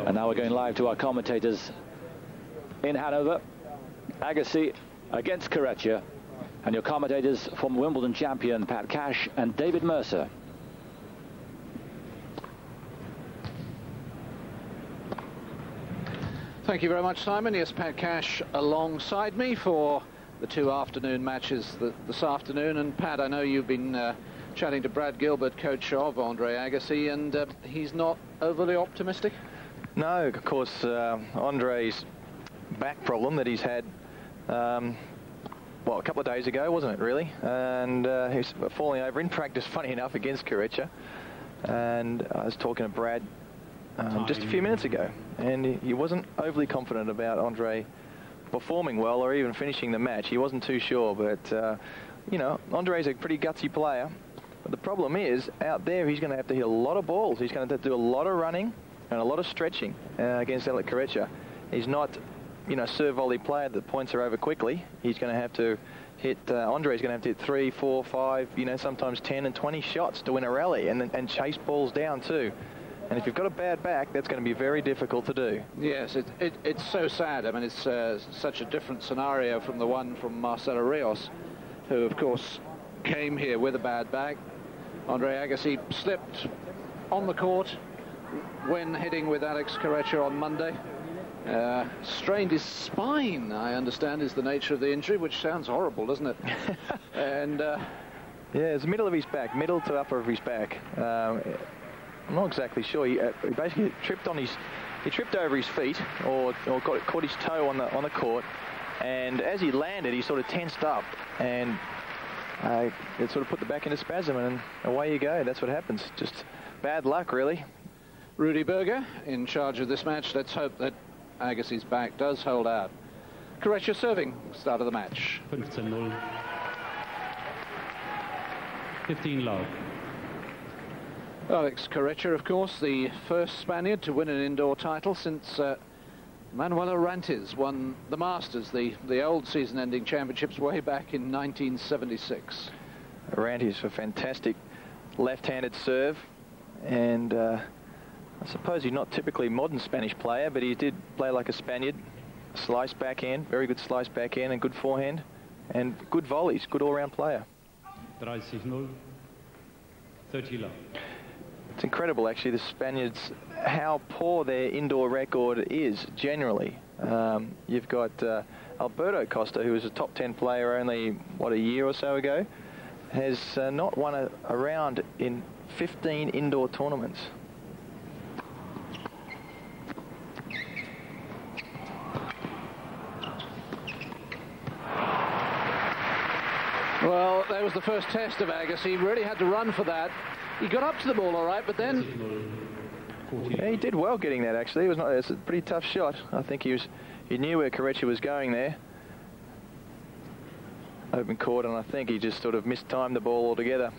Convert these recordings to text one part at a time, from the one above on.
And now we're going live to our commentators in Hanover. Agassi against Corretja. And your commentators, former Wimbledon champion Pat Cash and David Mercer. Thank you very much, Simon. Yes, Pat Cash alongside me for the two afternoon matches this afternoon. And Pat, I know you've been chatting to Brad Gilbert, coach of Andre Agassi, and he's not overly optimistic? No, of course, Andre's back problem that he's had, well, a couple of days ago, wasn't it, really? And he's falling over in practice, funny enough, against Corretja. And I was talking to Brad just a few minutes ago, and he wasn't overly confident about Andre performing well or even finishing the match. He wasn't too sure, but, you know, Andre's a pretty gutsy player. But the problem is, out there, he's going to have to hit a lot of balls. He's going to have to do a lot of running and a lot of stretching against Alex Corretja. He's not, you know, serve volley player that points are over quickly. He's going to have to hit, Andre's going to have to hit 3, 4, 5, you know, sometimes 10 and 20 shots to win a rally and chase balls down too. And if you've got a bad back, that's going to be very difficult to do. Yes, it's so sad. I mean, it's such a different scenario from the one from Marcelo Rios, who, of course, came here with a bad back. Andre Agassi slipped on the court when hitting with Alex Corretja on Monday. Strained his spine, I understand, is the nature of the injury, which sounds horrible, doesn't it? And yeah, it's the middle of his back, middle to upper of his back. I'm not exactly sure. He basically tripped on he tripped over his feet, or caught his toe on the court, and as he landed, he sort of tensed up, and it sort of put the back into spasm, and away you go. That's what happens. Just bad luck, really. Rudy Berger in charge of this match. Let's hope that Agassi's back does hold out. Corretja serving, start of the match. 15-0. 15 love. Alex Corretja, of course, the first Spaniard to win an indoor title since Manuel Orantes won the Masters, the old season-ending championships, way back in 1976. Orantes, a fantastic left-handed serve, and I suppose he's not typically a modern Spanish player, but he did play like a Spaniard. Slice backhand, very good slice backhand, and good forehand, and good volleys, good all-round player. 30-0. 30 love. It's incredible, actually, the Spaniards, how poor their indoor record is, generally. You've got Alberto Costa, who was a top 10 player only, what, a year or so ago, has not won a round in 15 indoor tournaments. Well, that was the first test of Agassi. He really had to run for that. He got up to the ball all right, but then... Yeah, he did well getting that, actually. It's a pretty tough shot. I think he knew where Corretja was going there. Open court, and I think he just sort of mistimed the ball altogether.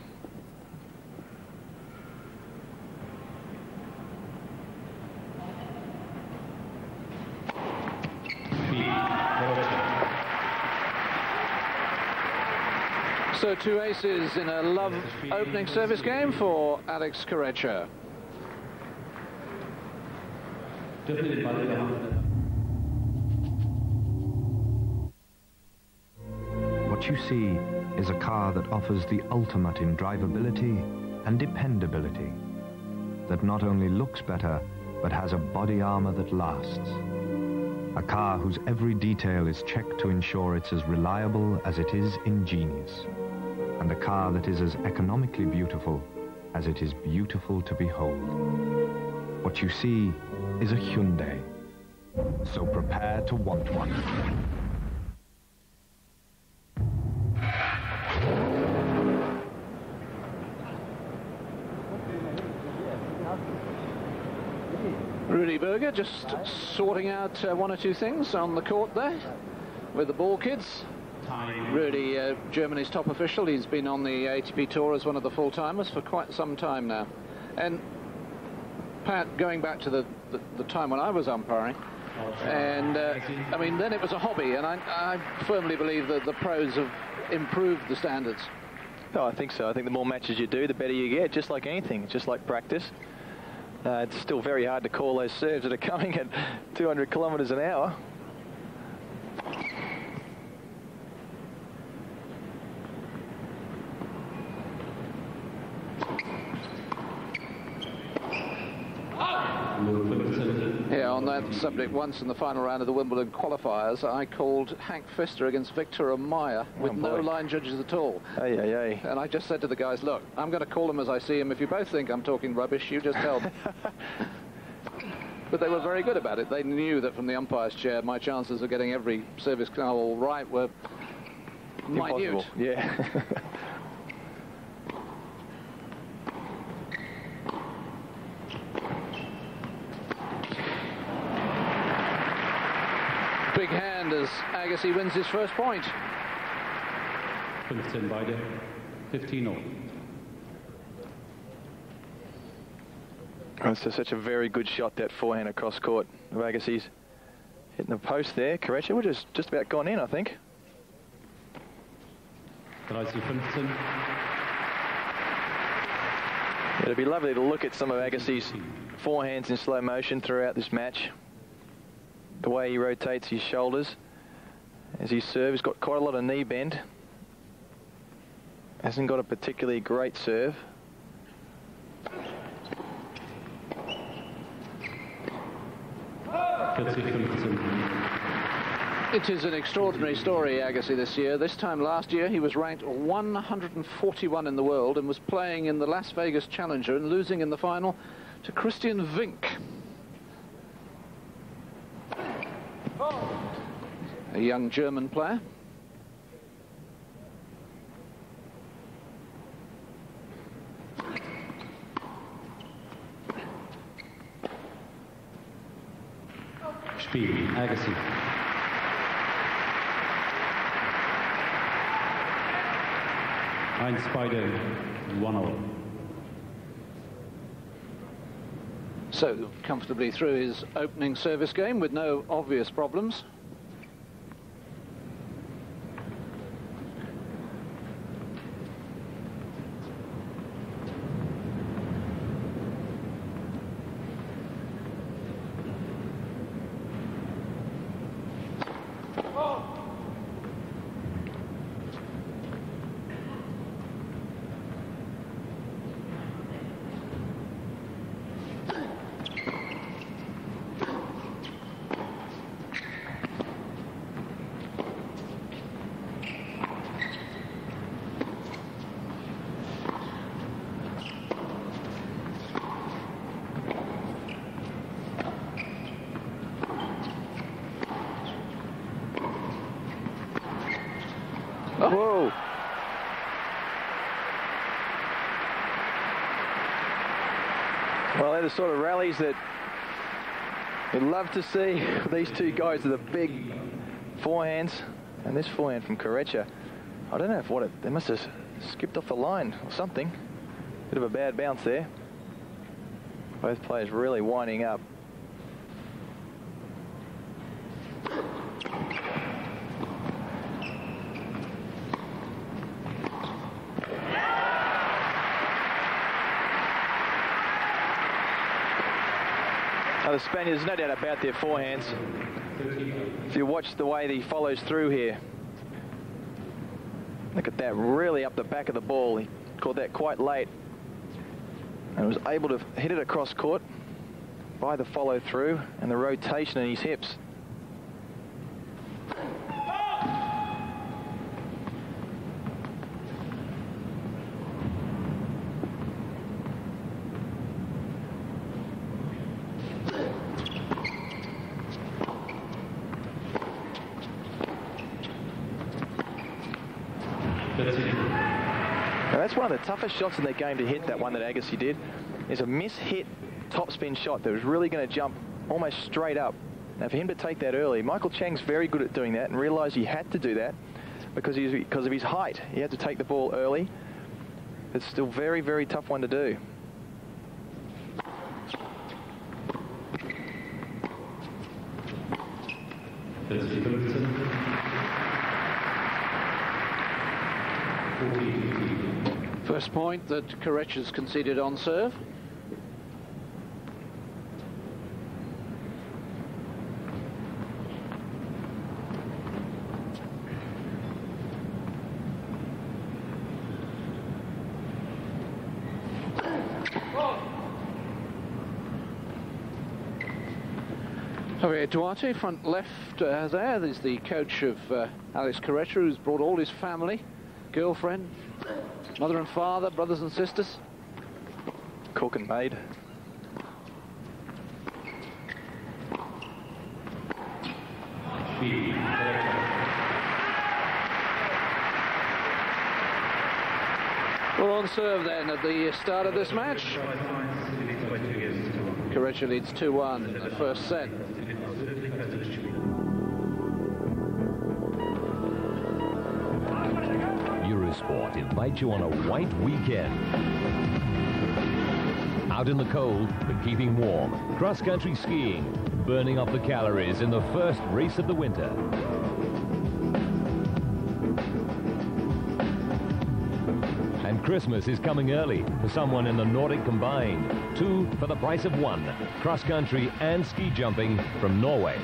So 2 aces in a love opening service game for Alex Corretja. What you see is a car that offers the ultimate in drivability and dependability, that not only looks better, but has a body armor that lasts. A car whose every detail is checked to ensure it's as reliable as it is ingenious. And a car that is as economically beautiful as it is beautiful to behold. What you see is a Hyundai, so prepare to want one. Rudy Berger just sorting out one or two things on the court there with the ball kids. Rudy, Germany's top official, he's been on the ATP Tour as one of the full-timers for quite some time now. And Pat, going back to the time when I was umpiring, and I mean, then it was a hobby, and I firmly believe that the pros have improved the standards. Oh, I think so. I think the more matches you do, the better you get, just like anything, just like practice. It's still very hard to call those serves that are coming at 200 kilometres an hour. Yeah, on that subject, once in the final round of the Wimbledon qualifiers, I called Hank Pfister against Victor Amaya with no line judges at all. And I just said to the guys, look, I'm going to call him as I see him. If you both think I'm talking rubbish, you just tell me. But they were very good about it. They knew that from the umpire's chair, my chances of getting every service all right were impossible. Minute. Yeah. Big hand as Agassi wins his first point. 15 beide, 15-0. It's just such a very good shot, that forehand across court of Agassi's. Hitting the post there. Corretja would have just about gone in, I think. 30-15. It'd be lovely to look at some of Agassi's forehands in slow motion throughout this match. The way he rotates his shoulders as he serves. He's got quite a lot of knee bend. Hasn't got a particularly great serve. It is an extraordinary story, Agassi, this year. This time last year, he was ranked 141 in the world and was playing in the Las Vegas Challenger and losing in the final to Christian Vink. A young German player. Spiel, Agassi. Eins beide, 1-0. So comfortably through his opening service game with no obvious problems. Whoa. Well, they're the sort of rallies that you'd love to see. These two guys with the big forehands. And this forehand from Corretja, I don't know if they must have skipped off the line or something. Bit of a bad bounce there. Both players really winding up. The Spaniards, no doubt about their forehands. If you watch the way he follows through here, look at that, really up the back of the ball. He caught that quite late and was able to hit it across court by the follow through and the rotation in his hips. Now that's one of the toughest shots in their game to hit, that one that Agassi did. Is a miss-hit topspin shot that was really going to jump almost straight up. Now for him to take that early, Michael Chang's very good at doing that and realised he had to do that because of his height. He had to take the ball early. It's still very, very tough one to do. First point that Corretja's conceded on serve. Javier Duarte, front left there. There's the coach of Alex Corretja, who's brought all his family, girlfriend, mother and father, brothers and sisters. Cook and maid. Well, on serve then at the start of this match. Corretja leads 2-1 in the first set. Eurosport invites you on a white weekend. Out in the cold, but keeping warm. Cross-country skiing, burning off the calories in the first race of the winter. And Christmas is coming early for someone in the Nordic combined. 2 for the price of 1. Cross-country and ski jumping from Norway.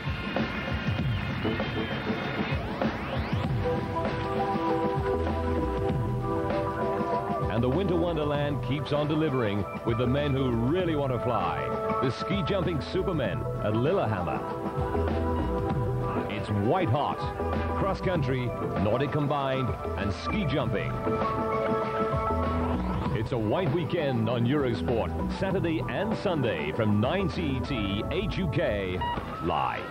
And the Winter Wonderland keeps on delivering with the men who really want to fly. The ski jumping supermen at Lillehammer. It's white hot. Cross-country, Nordic combined, and ski jumping. It's a white weekend on Eurosport, Saturday and Sunday from 9 CET, 8 UK, live.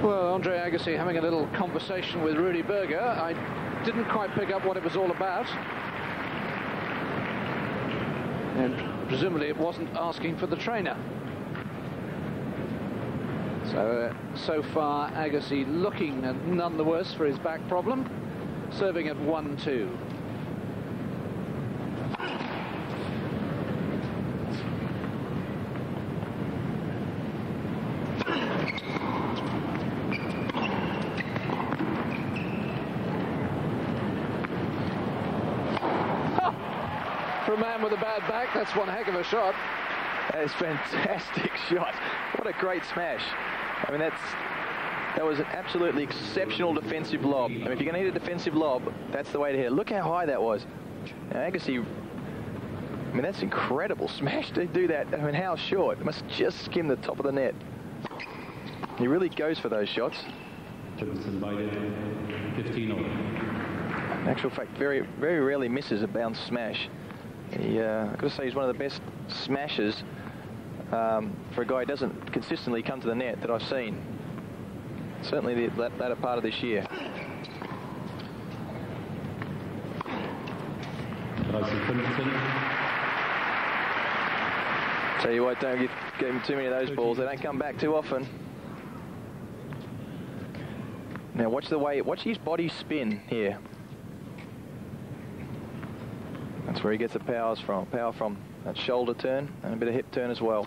Well, Andre Agassi having a little conversation with Rudy Berger. I didn't quite pick up what it was all about. And presumably it wasn't asking for the trainer. So far, Agassi looking none the worse for his back problem, serving at 1-2. For a man with a bad back, that's one heck of a shot. That is a fantastic shot. What a great smash. I mean, that was an absolutely exceptional defensive lob. I mean, if you're going to hit a defensive lob, that's the way to hit it. Look how high that was. Now, Agassi, I mean, that's incredible smash to do that. I mean, how short? It must just skim the top of the net. He really goes for those shots. In actual fact, very, very rarely misses a bounce smash. I've got to say he's one of the best smashers for a guy who doesn't consistently come to the net that I've seen. Certainly the latter part of this year. Tell you what, don't get him too many of those balls. They don't come back too often. Now watch his body spin here. That's where he gets the power from that shoulder turn and a bit of hip turn as well.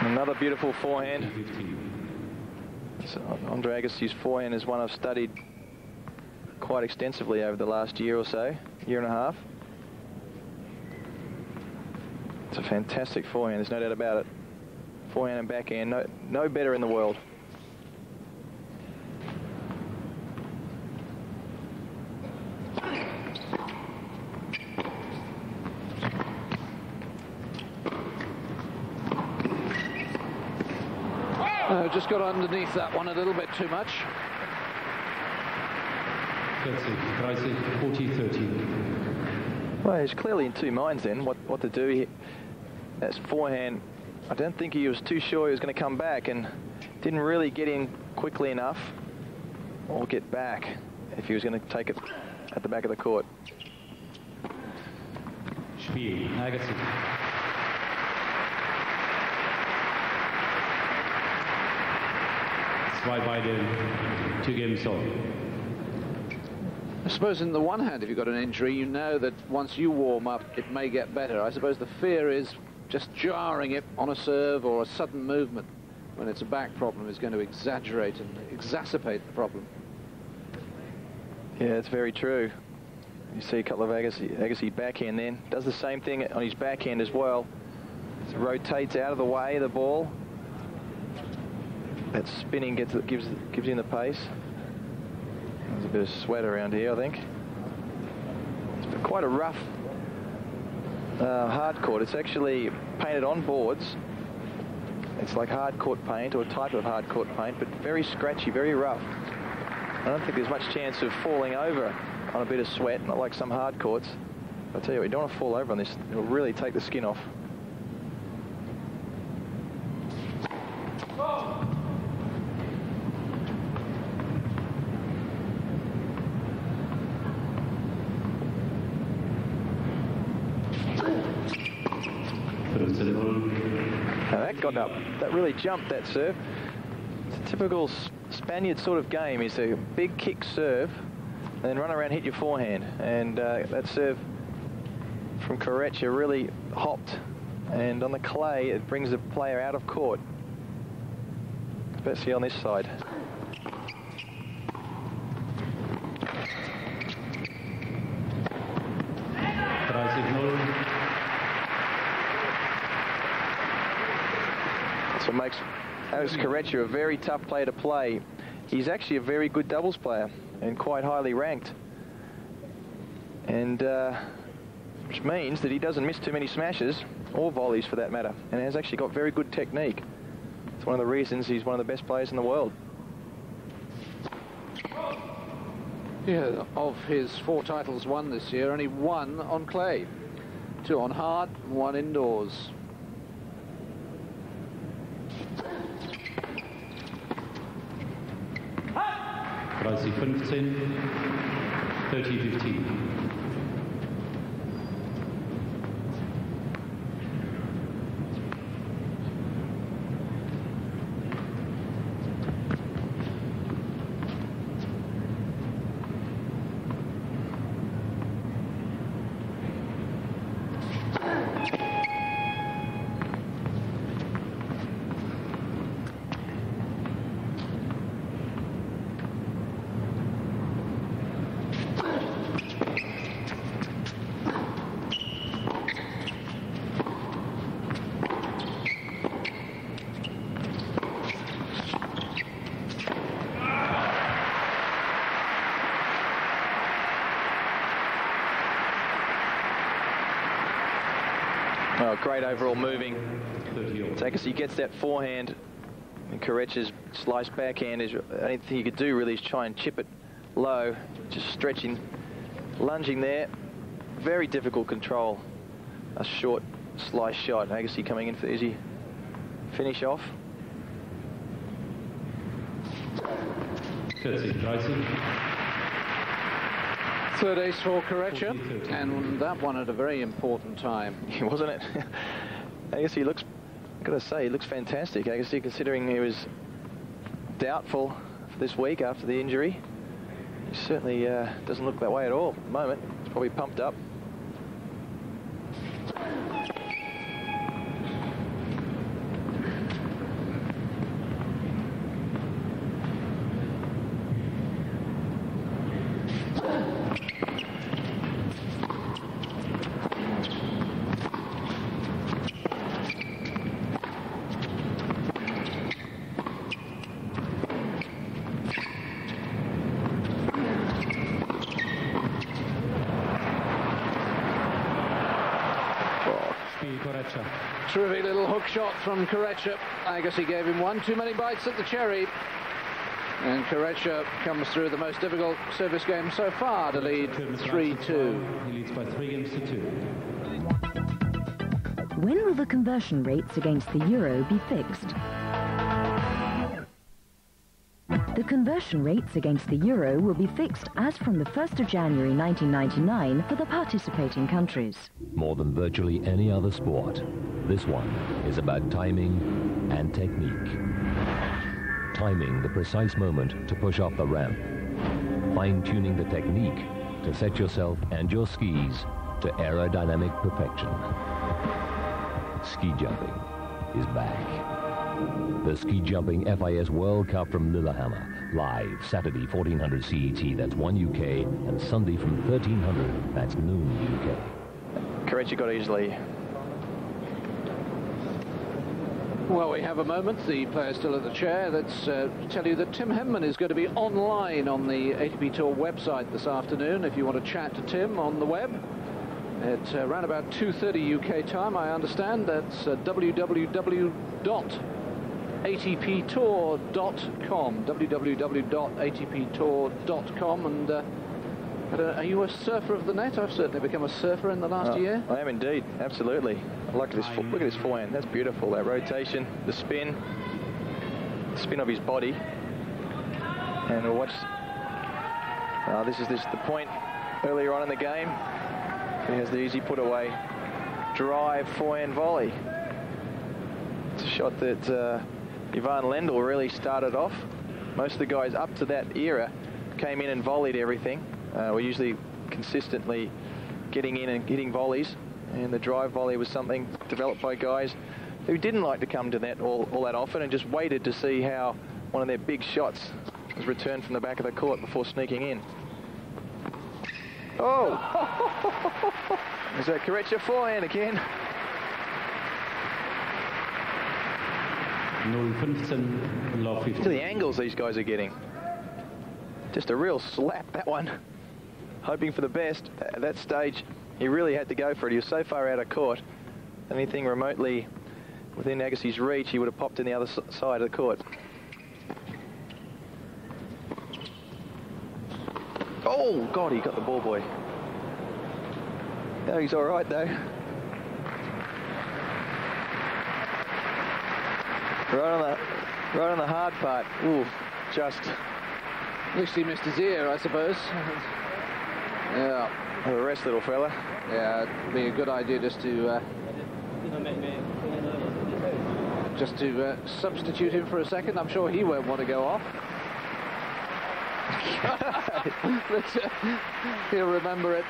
Another beautiful forehand. So Andre Agassi's forehand is one I've studied quite extensively over the last year or so, year and a half. It's a fantastic forehand, there's no doubt about it. Forehand and backhand, no better in the world. Just got underneath that one a little bit too much. 40-30. Well, he's clearly in two minds then, what to do here. That's forehand. I don't think he was too sure he was going to come back and didn't really get in quickly enough or get back if he was going to take it at the back of the court. Spiel, Agassi. Zwei beide to game soll. I suppose in the one hand, if you've got an injury, you know that once you warm up, it may get better. I suppose the fear is just jarring it on a serve or a sudden movement when it's a back problem is going to exaggerate and exacerbate the problem. Yeah, it's very true. You see a couple of Agassi backhand then. Does the same thing on his backhand as well. rotates out of the way of the ball. That spinning gives him the pace. There's a bit of sweat around here, I think. It's been quite a rough hard court. It's actually painted on boards. It's like hard court paint, or a type of hard court paint, but very scratchy, very rough. I don't think there's much chance of falling over on a bit of sweat, not like some hard courts. I'll tell you what, you don't want to fall over on this. It'll really take the skin off. Now that got up. That really jumped, that serve. It's a typical Spaniard sort of game. It's a big kick serve, and then run around, hit your forehand. And that serve from Corretja really hopped. And on the clay, it brings the player out of court, especially on this side. So it makes Agassi Corretja a very tough player to play. He's actually a very good doubles player and quite highly ranked. And which means that he doesn't miss too many smashes, or volleys for that matter, and has actually got very good technique. It's one of the reasons he's one of the best players in the world. Yeah, of his 4 titles won this year, only 1 on clay. 2 on hard, 1 indoors. Preis 15, 30-15. Oh, great overall moving. Agassi gets that forehand, and Corretja's slice backhand is, the only thing you could do really is try and chip it low, just stretching, lunging there. Very difficult control. A short slice shot. Agassi coming in for the easy finish off. 40-30. Third ace for Corretja, and that one at a very important time. Wasn't it? Agassi looks, I've got to say, he looks fantastic. Agassi, considering he was doubtful for this week after the injury. He certainly doesn't look that way at all at the moment. He's probably pumped up. Terrific little hook shot from Corretja. Agassi gave him one too many bites at the cherry. And Corretja comes through the most difficult service game so far to lead 3-2. He leads by 3 games to 2. When will the conversion rates against the euro be fixed? The conversion rates against the euro will be fixed as from the 1st of January 1999 for the participating countries. More than virtually any other sport, this one is about timing and technique. Timing the precise moment to push off the ramp. Fine-tuning the technique to set yourself and your skis to aerodynamic perfection. Ski jumping is back. The Ski Jumping FIS World Cup from Lillehammer. Live Saturday 1400 CET, that's 1 UK, and Sunday from 1300, that's noon UK. Corretja got easily. Well, we have a moment. The player's still at the chair. Let's tell you that Tim Henman is going to be online on the ATP Tour website this afternoon. If you want to chat to Tim on the web, at around about 2:30 UK time, I understand. That's www.atptour.com. www.atptour.com. And are you a surfer of the net? I've certainly become a surfer in the last year. I am indeed, absolutely. I like this. Look at his forehand. That's beautiful. That rotation, the spin of his body. And we'll watch. This is the point earlier on in the game. He has the easy put away drive forehand volley. It's a shot that Ivan Lendl really started off. Most of the guys up to that era came in and volleyed everything. We're usually consistently getting in and hitting volleys, and the drive volley was something developed by guys who didn't like to come to net all that often and just waited to see how one of their big shots was returned from the back of the court before sneaking in. Oh! Is that Corretja forehand again? 0-15, love 15. To the angles these guys are getting. Just a real slap, that one. Hoping for the best. At that stage, he really had to go for it. He was so far out of court. Anything remotely within Agassi's reach, he would have popped in the other side of the court. Oh, God, he got the ball boy. No, he's all right, though. Right on the hard part. Ooh, just. At least he missed his ear, I suppose. Yeah. The rest, little fella. Yeah, it'd be a good idea just to substitute him for a second. I'm sure he won't want to go off. But, he'll remember it.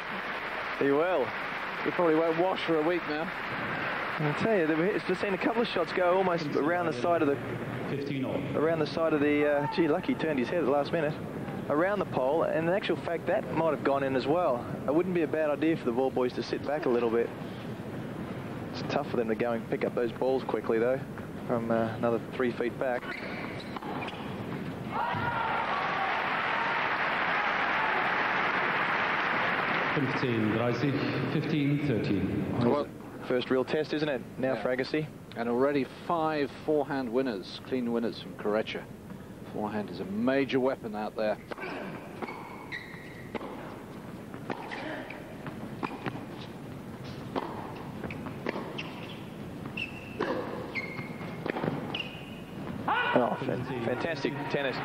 He will. He probably won't wash for a week now. I'll tell you, it's just seen a couple of shots go almost around the side of the. 15-all. Around the side of the. Gee, lucky he turned his head at the last minute. Around the pole, and in actual fact, that might have gone in as well. It wouldn't be a bad idea for the ball boys to sit back a little bit. It's tough for them to go and pick up those balls quickly, though, from another 3 feet back. Well, first real test, isn't it, now for Agassi? And already 5 forehand winners, clean winners from Corretja. Forehand is a major weapon out there. Oh, fantastic tennis.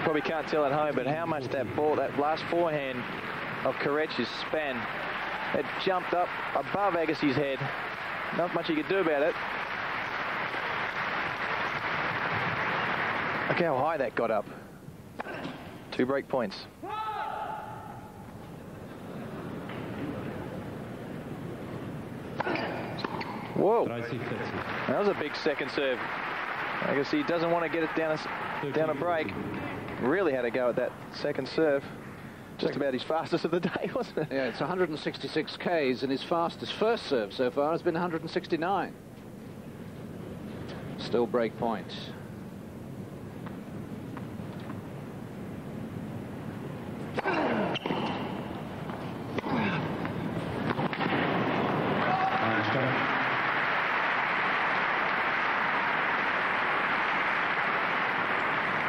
Probably can't tell at home, but how much that last forehand of Corretja's span, it jumped up above Agassi's head. Not much he could do about it. Look how high that got up. 2 break points. Whoa. That was a big second serve. Agassi doesn't want to get it down a break. Really had to go at that second serve. Just about his fastest of the day, wasn't it? Yeah, it's 166 Ks, and his fastest first serve so far has been 169. Still break point.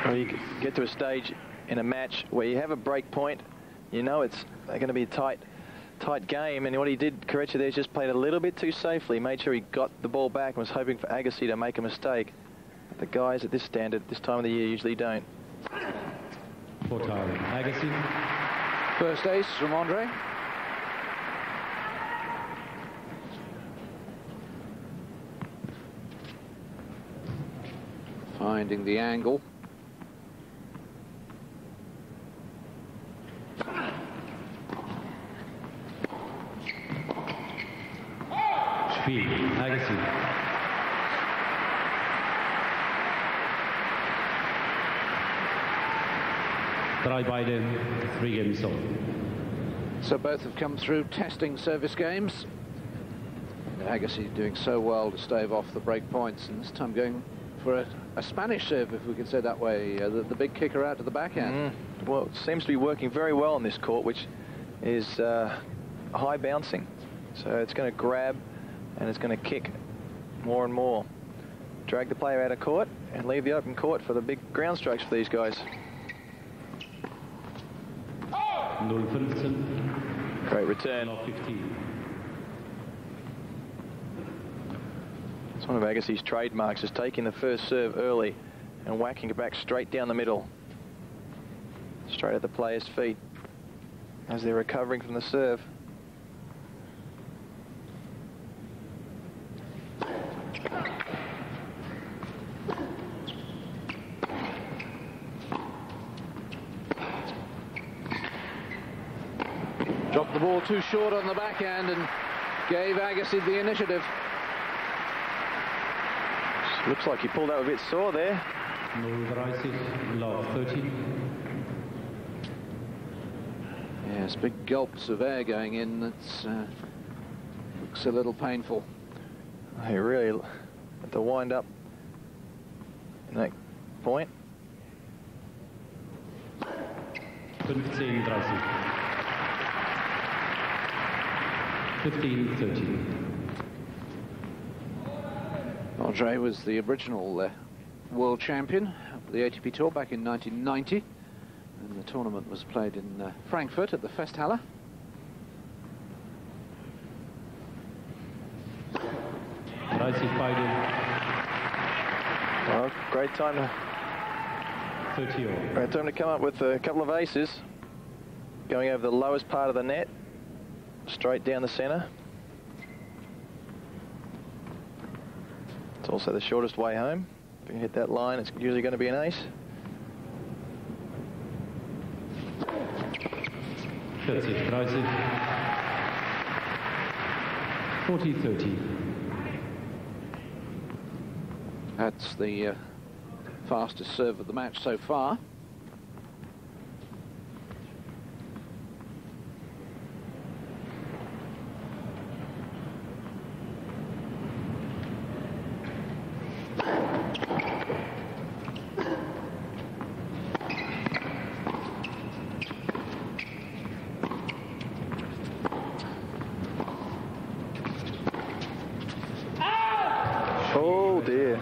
Well, you get to a stage in a match where you have a break point, you know it's going to be a tight game, and what he did, Corretja there, just played a little bit too safely, made sure he got the ball back and was hoping for Agassi to make a mistake. But the guys at this standard, this time of the year, usually don't. For time, Agassi. First ace from Andre. Finding the angle. Spiel, Agassi. Drei beide, 3 games on. So both have come through testing service games. Agassi doing so well to stave off the break points, and this time going for a Spanish serve, if we could say that way, the big kicker out to the backhand. Well, it seems to be working very well on this court, which is high bouncing. So it's going to grab and it's going to kick more and more. Drag the player out of court and leave the open court for the big ground strokes for these guys. 0-15. Great return. 15. It's one of Agassi's trademarks, is taking the first serve early and whacking it back straight down the middle, straight at the player's feet as they're recovering from the serve. Dropped the ball too short on the backhand and gave Agassi the initiative. Looks like he pulled out a bit sore there. 0-30, love 30. Yes, big gulps of air going in. That's looks a little painful. He really had to wind up in that point. 15-30. 15-30. Andre was the original world champion of the ATP Tour back in 1990, and the tournament was played in Frankfurt at the Festhalle. Well, great time to come up with a couple of aces, going over the lowest part of the net, straight down the centre. It's also the shortest way home. If you hit that line, it's usually going to be an ace. 40-30. 40-30. That's the fastest serve of the match so far. Oh dear.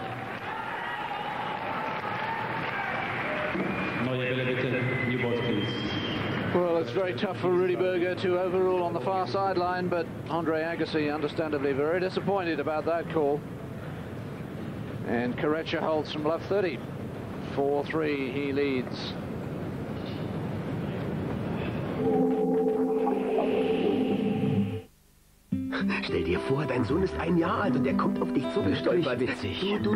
Well, it's very tough for Rudy Berger to overrule on the far sideline, but Andre Agassi understandably very disappointed about that call. And Corretja holds from love 30. 4-3, he leads. Stell dir vor, dein Sohn ist 1 Jahr alt und der kommt auf dich zugestolpert. Witzig. Du,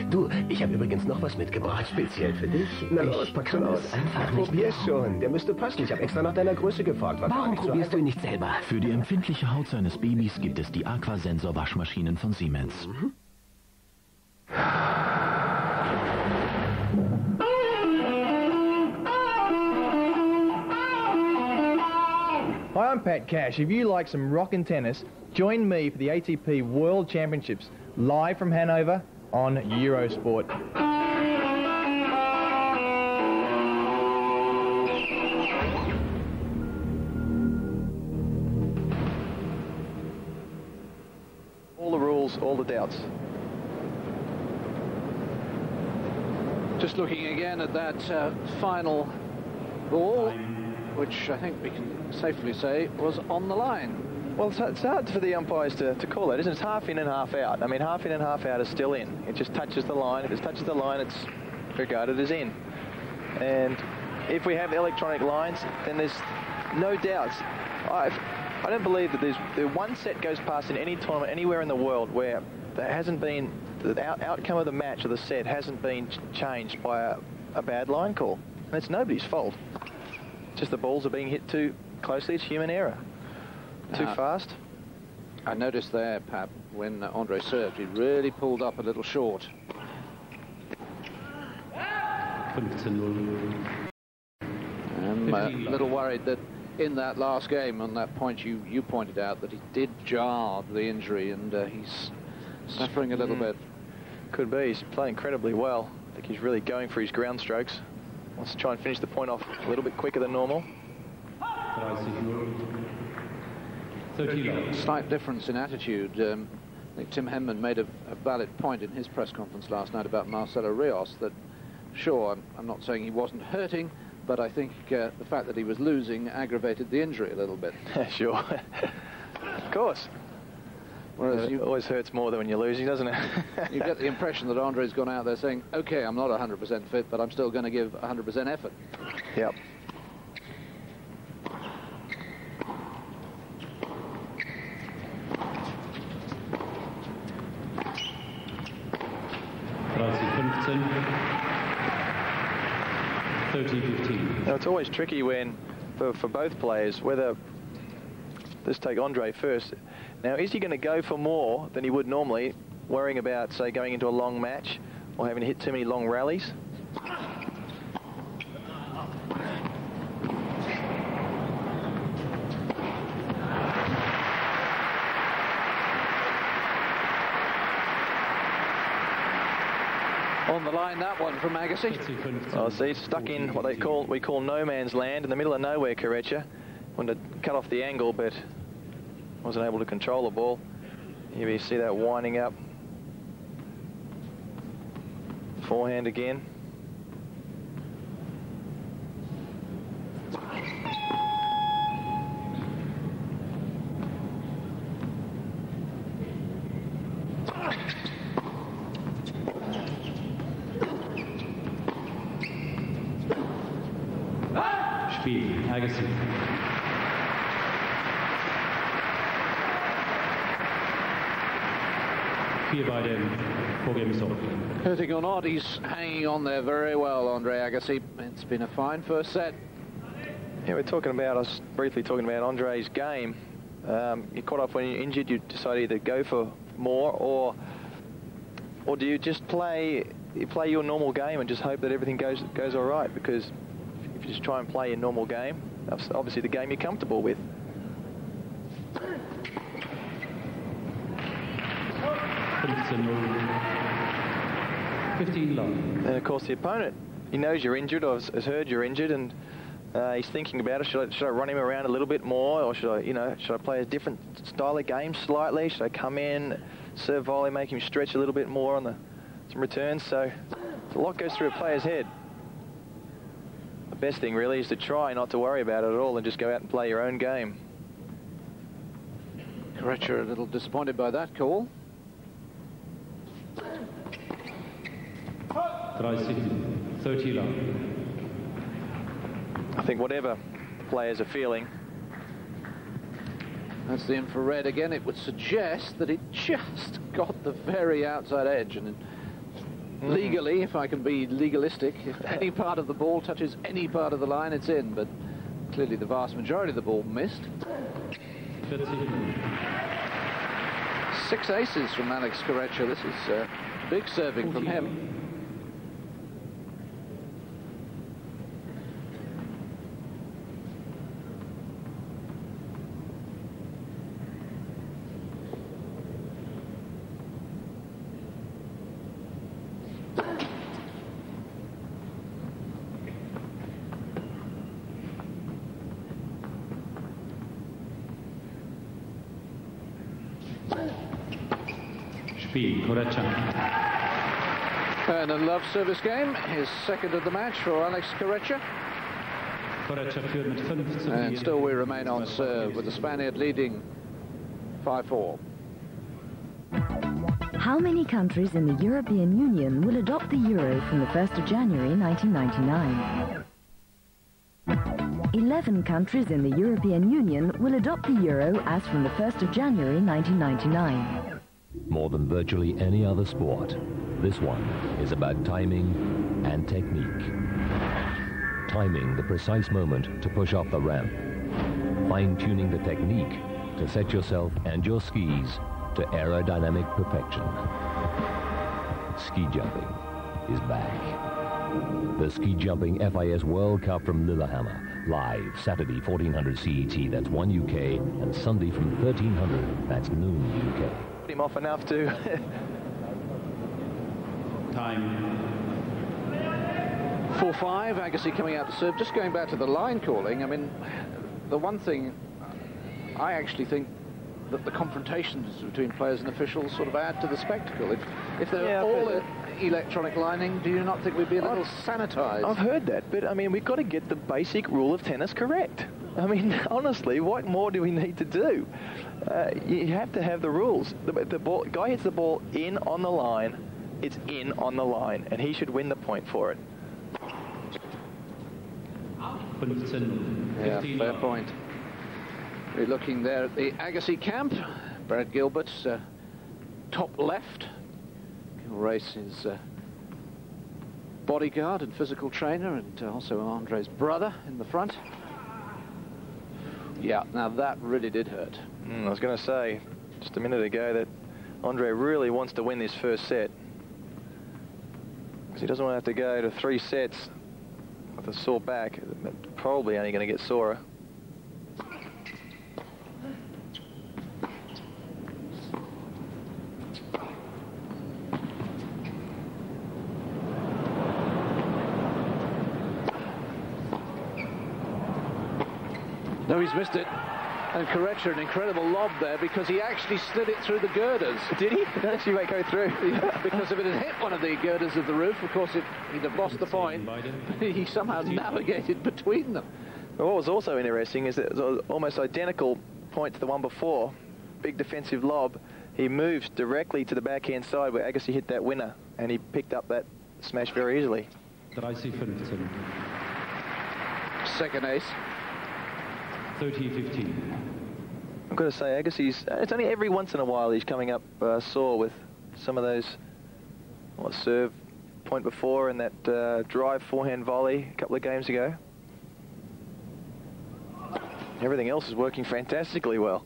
Du, ich habe übrigens noch was mitgebracht, speziell für dich. Na los, pack schon aus. Einfach nicht. Probier's schon, der müsste passen. Ich habe extra nach deiner Größe gefragt. Warum probierst du ihn nicht selber? Für die empfindliche Haut seines Babys gibt es die Aquasensor-Waschmaschinen von Siemens. Hi, I'm Pat Cash. If you like some rockin' tennis, join me for the ATP World Championships live from Hanover on Eurosport. All the rules, all the doubts. Just looking again at that final ball, which I think we can safely say was on the line. Well, it's hard for the umpires to call that, isn't it? It's half in and half out. I mean, half in and half out is still in. It just touches the line. If it touches the line, it's regarded as in. And if we have electronic lines, then there's no doubts. I don't believe that there's one set goes past in any tournament anywhere in the world where there hasn't been, the outcome of the match or the set hasn't been changed by a bad line call. And it's nobody's fault. Just the balls are being hit too closely. It's human error. Too fast. I noticed there, Pat, when Andre served, he really pulled up a little short. I'm a little worried that in that last game, on that point you pointed out, that he did jar the injury, and he's suffering a little bit. Could be. He's playing incredibly well. I think he's really going for his ground strokes. Wants to try and finish the point off a little bit quicker than normal. Slight difference in attitude. I think Tim Henman made a valid point in his press conference last night about Marcelo Rios, that sure, I'm not saying he wasn't hurting, but I think the fact that he was losing aggravated the injury a little bit. Sure. Of course. Whereas it always hurts more than when you're losing, doesn't it? You get the impression that Andre's gone out there saying, OK, I'm not 100% fit, but I'm still going to give 100% effort. Yep. Now, it's always tricky when, for both players, whether, let's take Andre first. Now, is he going to go for more than he would normally, worrying about, say, going into a long match or having to hit too many long rallies? On the line, that one from Agassi. Oh, see, stuck in what we call no man's land, in the middle of nowhere, Corretja. Wanted to cut off the angle, but wasn't able to control the ball. Here you see that winding up. Forehand again. Agassi. Hurting or not, he's hanging on there very well, Andre Agassi. It's been a fine first set. Yeah, I was briefly talking about Andre's game. You caught up when you're injured, you decide to either go for more or do you just play your normal game and just hope that everything goes all right? Because if you just try and play your normal game, that's obviously the game you're comfortable with. And of course the opponent, he knows you're injured or has heard you're injured, and he's thinking about it. Should I run him around a little bit more, or should I play a different style of game slightly? Should I come in, serve volley, make him stretch a little bit more on some returns? So a lot goes through a player's head. The best thing really is to try not to worry about it at all and just go out and play your own game. Corretja a little disappointed by that call. I think whatever players are feeling. That's the infrared again. It would suggest that it just got the very outside edge, and legally, if I can be legalistic, if any part of the ball touches any part of the line, it's in, but clearly the vast majority of the ball missed. 6 aces from Alex Corretja. This is big serving from him. Corretja. And a love service game, his second of the match for Alex Corretja. And still we remain on serve with the Spaniard leading 5-4. How many countries in the European Union will adopt the euro from the 1st of January 1999? 11 countries in the European Union will adopt the euro as from the 1st of January 1999. More than virtually any other sport, this one is about timing and technique. Timing the precise moment to push off the ramp. Fine-tuning the technique to set yourself and your skis to aerodynamic perfection. Ski jumping is back. The Ski Jumping FIS World Cup from Lillehammer live Saturday 1400 CET, that's 1 UK, and Sunday from 1300, that's noon UK. Put him off enough to... Time. 4-5, Agassi coming out to serve. Just going back to the line calling, I mean, the one thing I actually think that the confrontations between players and officials sort of add to the spectacle. If they're all electronic lining, do you not think we'd be a little sanitized? I've heard that, but I mean, we've got to get the basic rule of tennis correct. I mean, honestly, what more do we need to do? You have to have the rules. The guy hits the ball in on the line, it's in on the line, and he should win the point for it. 15. Yeah, fair point. We're looking there at the Agassi camp. Brad Gilbert's top left. Race's bodyguard and physical trainer, and also Andre's brother in the front. Yeah, now that really did hurt. I was going to say just a minute ago that Andre really wants to win this first set, because he doesn't want to have to go to 3 sets with a sore back. Probably only going to get sorer. No, he's missed it. And Corretja, an incredible lob there, because he actually slid it through the girders. Did he? It actually might go through. Yeah, because if it had hit one of the girders of the roof, of course, he'd have lost the point. He somehow navigated between them. Well, what was also interesting is that it was almost identical point to the one before. Big defensive lob. He moves directly to the backhand side where Agassi hit that winner, and he picked up that smash very easily. 30-15. Second ace. 30-15. I've got to say, Agassi's, it's only every once in a while he's coming up sore with some of those, serve point before and that drive forehand volley a couple of games ago. Everything else is working fantastically well.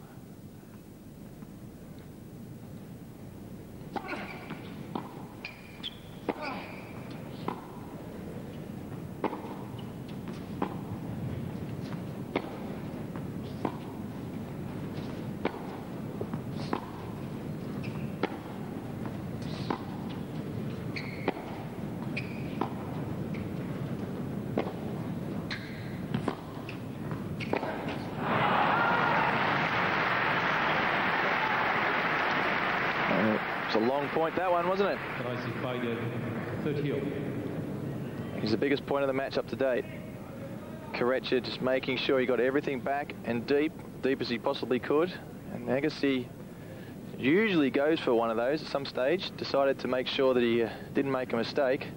It's a long point, that one, wasn't it? 30. He's the biggest point of the match up to date. Corretja just making sure he got everything back and deep as he possibly could. And Agassi usually goes for one of those at some stage. Decided to make sure that he didn't make a mistake.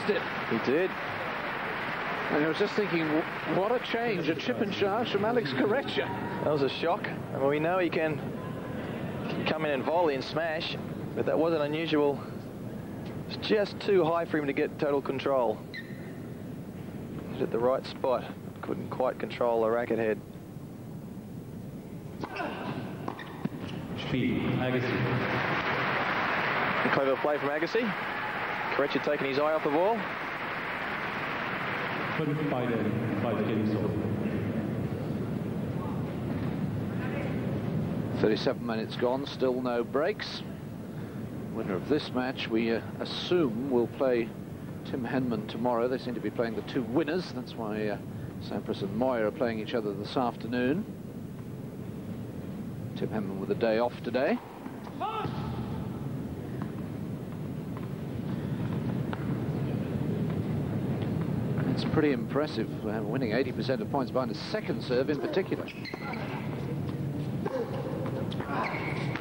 It. He did. And I was just thinking, what a change, a chip and charge from Alex Corretja. That was a shock. I mean, we know he can come in and volley and smash, but that wasn't unusual. It's just too high for him to get total control. He's at the right spot. Couldn't quite control the racket head. Speed, Agassi. A clever play from Agassi. Corretja taking his eye off the ball. 5 games over. 37 minutes gone, still no breaks. Winner of this match, we assume, will play Tim Henman tomorrow. They seem to be playing the two winners. That's why Sampras and Moyer are playing each other this afternoon. Tim Henman with a day off today. It's pretty impressive, winning 80% of points behind a second serve in particular.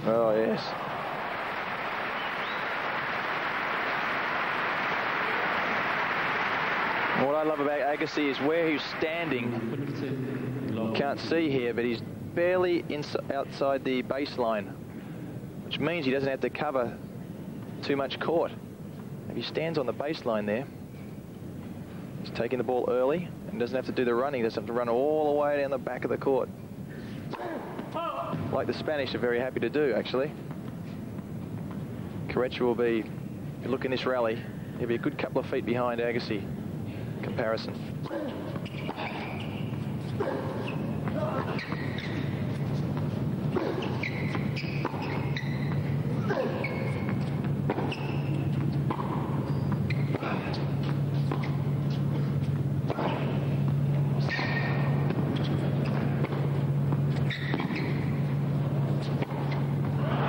Oh, yes. What I love about Agassi is where he's standing. You can't see here, but he's barely outside the baseline, which means he doesn't have to cover too much court. If he stands on the baseline there, He's taking the ball early and doesn't have to do the running. He doesn't have to run all the way down the back of the court. Like the Spanish are very happy to do, actually. Corretja will be, if you look in this rally, he'll be a good couple of feet behind Agassi comparison.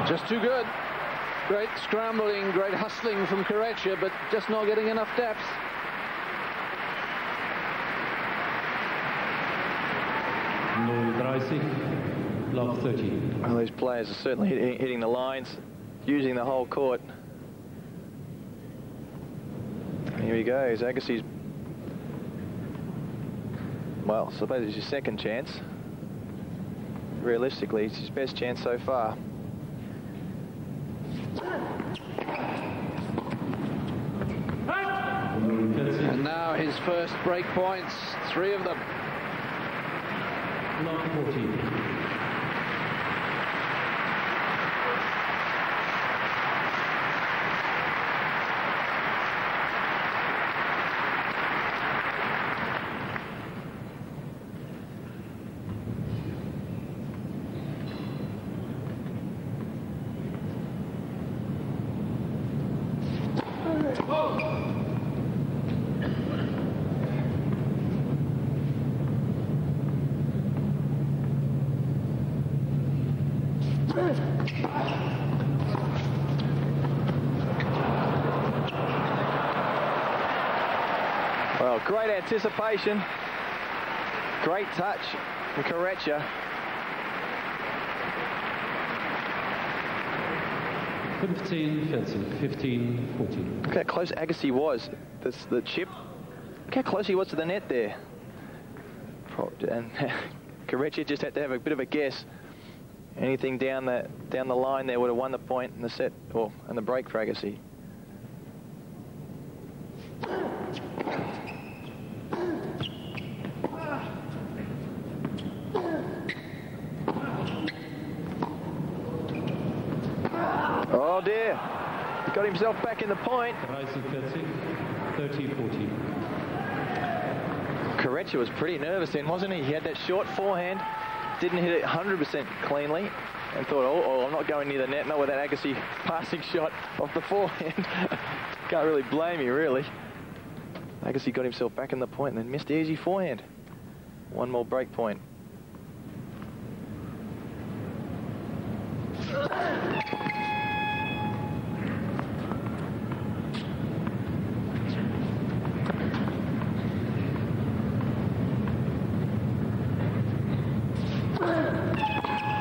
Just too good. Great scrambling, great hustling from Corretja, but just not getting enough depth. No 30, love 30. Well, these players are certainly hitting the lines, using the whole court. Here he goes. Agassi's, well, I suppose it's his second chance. Realistically, it's his best chance so far. And now his first break points, 3 of them. Love 14. Well, great anticipation, great touch from Corretja. Fencing, 15, 14. Look how close Agassi was. That's the chip. Look how close he was to the net there. And Corretja just had to have a bit of a guess. Anything down the line there would have won the point in the set, or in the break for Agassi. Oh dear, he got himself back in the point. 30, 14. Corretja was pretty nervous then, wasn't he? He had that short forehand, didn't hit it 100% cleanly, and thought, oh, I'm not going near the net, not with that Agassi passing shot off the forehand. Can't really blame you, really. Agassi got himself back in the point and then missed the easy forehand. One more break point.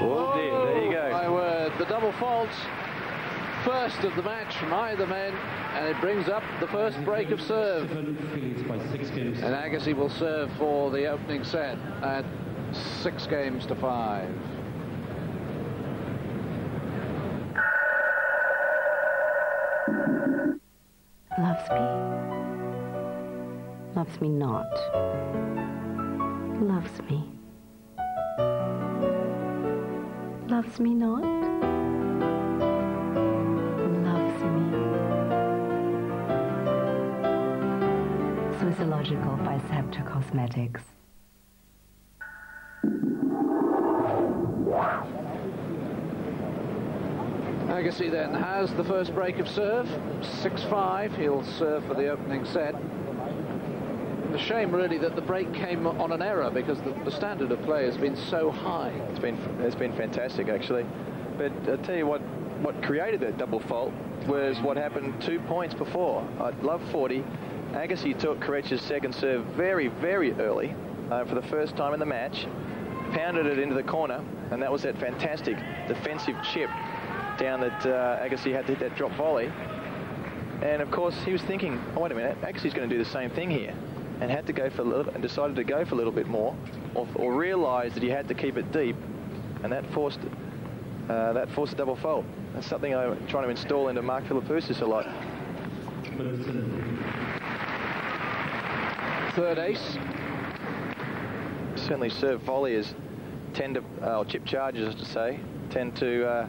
Oh dear, there you go. My word, the double fault, first of the match from either men, and it brings up the first break of serve. And Agassi will serve for the opening set at 6 games to 5. Loves me. Loves me not. Loves me. Loves me not. Loves me. Physiological by Scepter Cosmetics. Agassi then has the first break of serve, 6-5. He'll serve for the opening set. A shame, really, that the break came on an error, because the standard of play has been so high. It's been fantastic, actually. But I'll tell you what created that double fault was what happened 2 points before. At love 40, Agassi took Corretja's second serve very, very early for the first time in the match, pounded it into the corner, and that was that fantastic defensive chip down that Agassi had to hit that drop volley. And of course he was thinking, oh wait a minute, Agassi's going to do the same thing here, and had to go for a little, and decided to go for a little bit more, or realised that he had to keep it deep, and that forced a double fault. That's something I'm trying to install into Mark Philippoussis a lot. third ace. Certainly serve volleyers tend to, or chip chargers as to say, tend to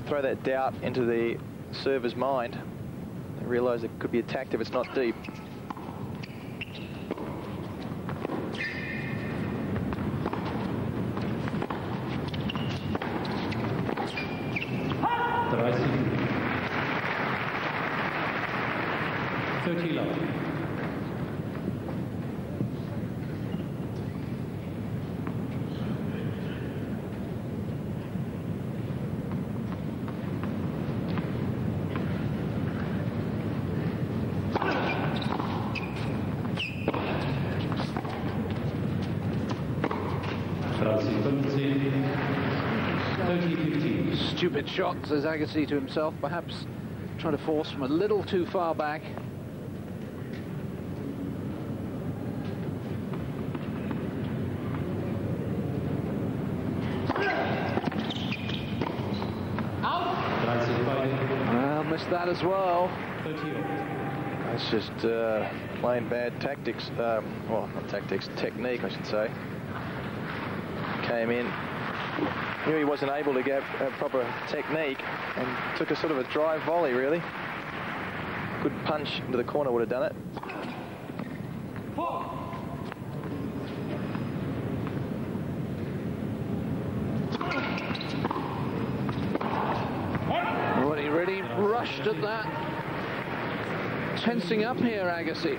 throw that doubt into the server's mind. They realise it could be attacked if it's not deep. Stupid shot, says Agassi to himself, perhaps trying to force from a little too far back. Well, missed that as well. That's just plain bad tactics, well, not tactics, technique I should say. Came in, knew he wasn't able to get a proper technique and took a sort of a drive volley really. Good punch into the corner would have done it. Well, he really rushed at that. Tensing up here, Agassi.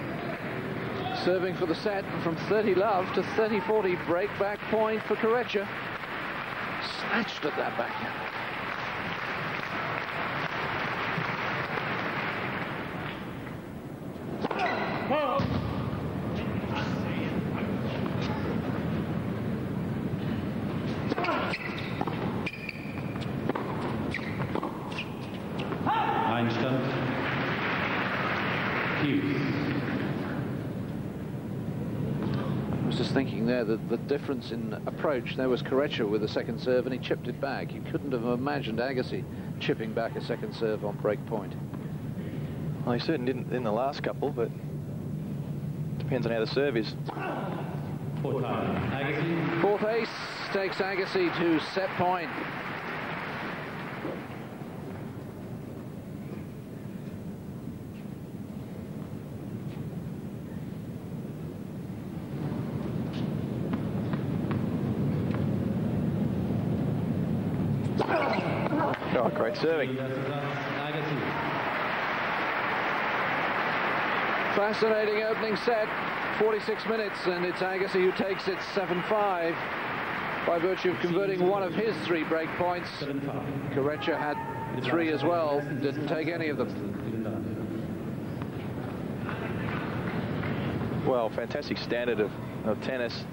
Serving for the set from 30 love to 30-40 break back point for Corretja. Snatched at that backhand. I was just thinking there that the difference in approach, there was Corretja with a second serve and he chipped it back. You couldn't have imagined Agassi chipping back a second serve on break point. Well, he certainly didn't in the last couple, but depends on how the serve is. Fourth ace takes Agassi to set point. Oh, great serving. Fascinating opening set, 46 minutes, and it's Agassi who takes it 7-5 by virtue of converting one of his 3 break points. Corretja had 3 as well, didn't take any of them. Well, fantastic standard of tennis.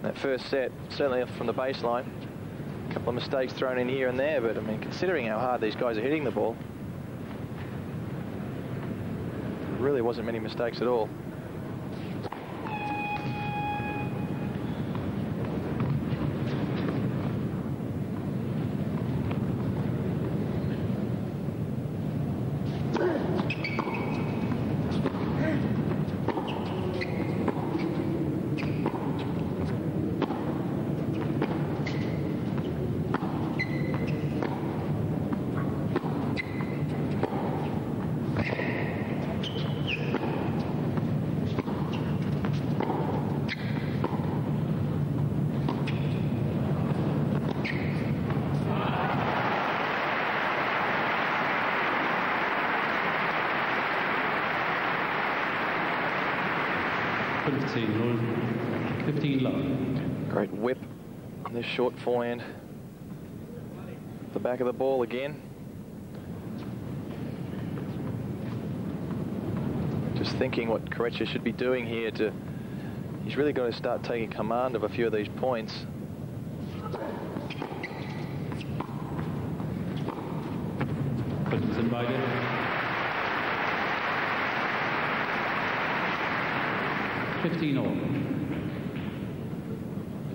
That first set, certainly from the baseline. A couple of mistakes thrown in here and there, but I mean, considering how hard these guys are hitting the ball, there really wasn't many mistakes at all. Great whip on this short forehand. The back of the ball again. Just thinking what Corretja should be doing here he's really got to start taking command of a few of these points.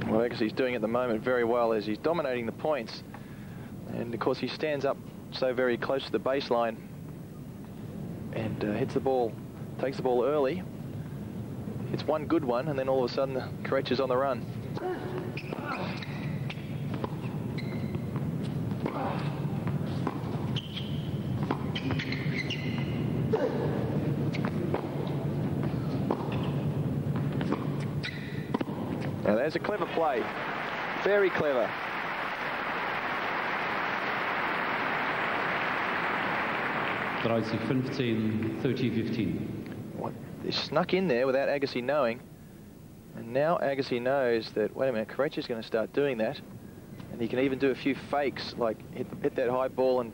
Well, Agassi's doing at the moment very well as he's dominating the points, and of course he stands up so very close to the baseline and hits the ball, takes the ball early. it's one good one, and then all of a sudden, Corretja's on the run. Now there's a clever play. Very clever. Dreißig 15, 30-15. What? They snuck in there without Agassi knowing. And now Agassi knows that, wait a minute, Corretja's going to start doing that. And he can even do a few fakes, like hit that high ball and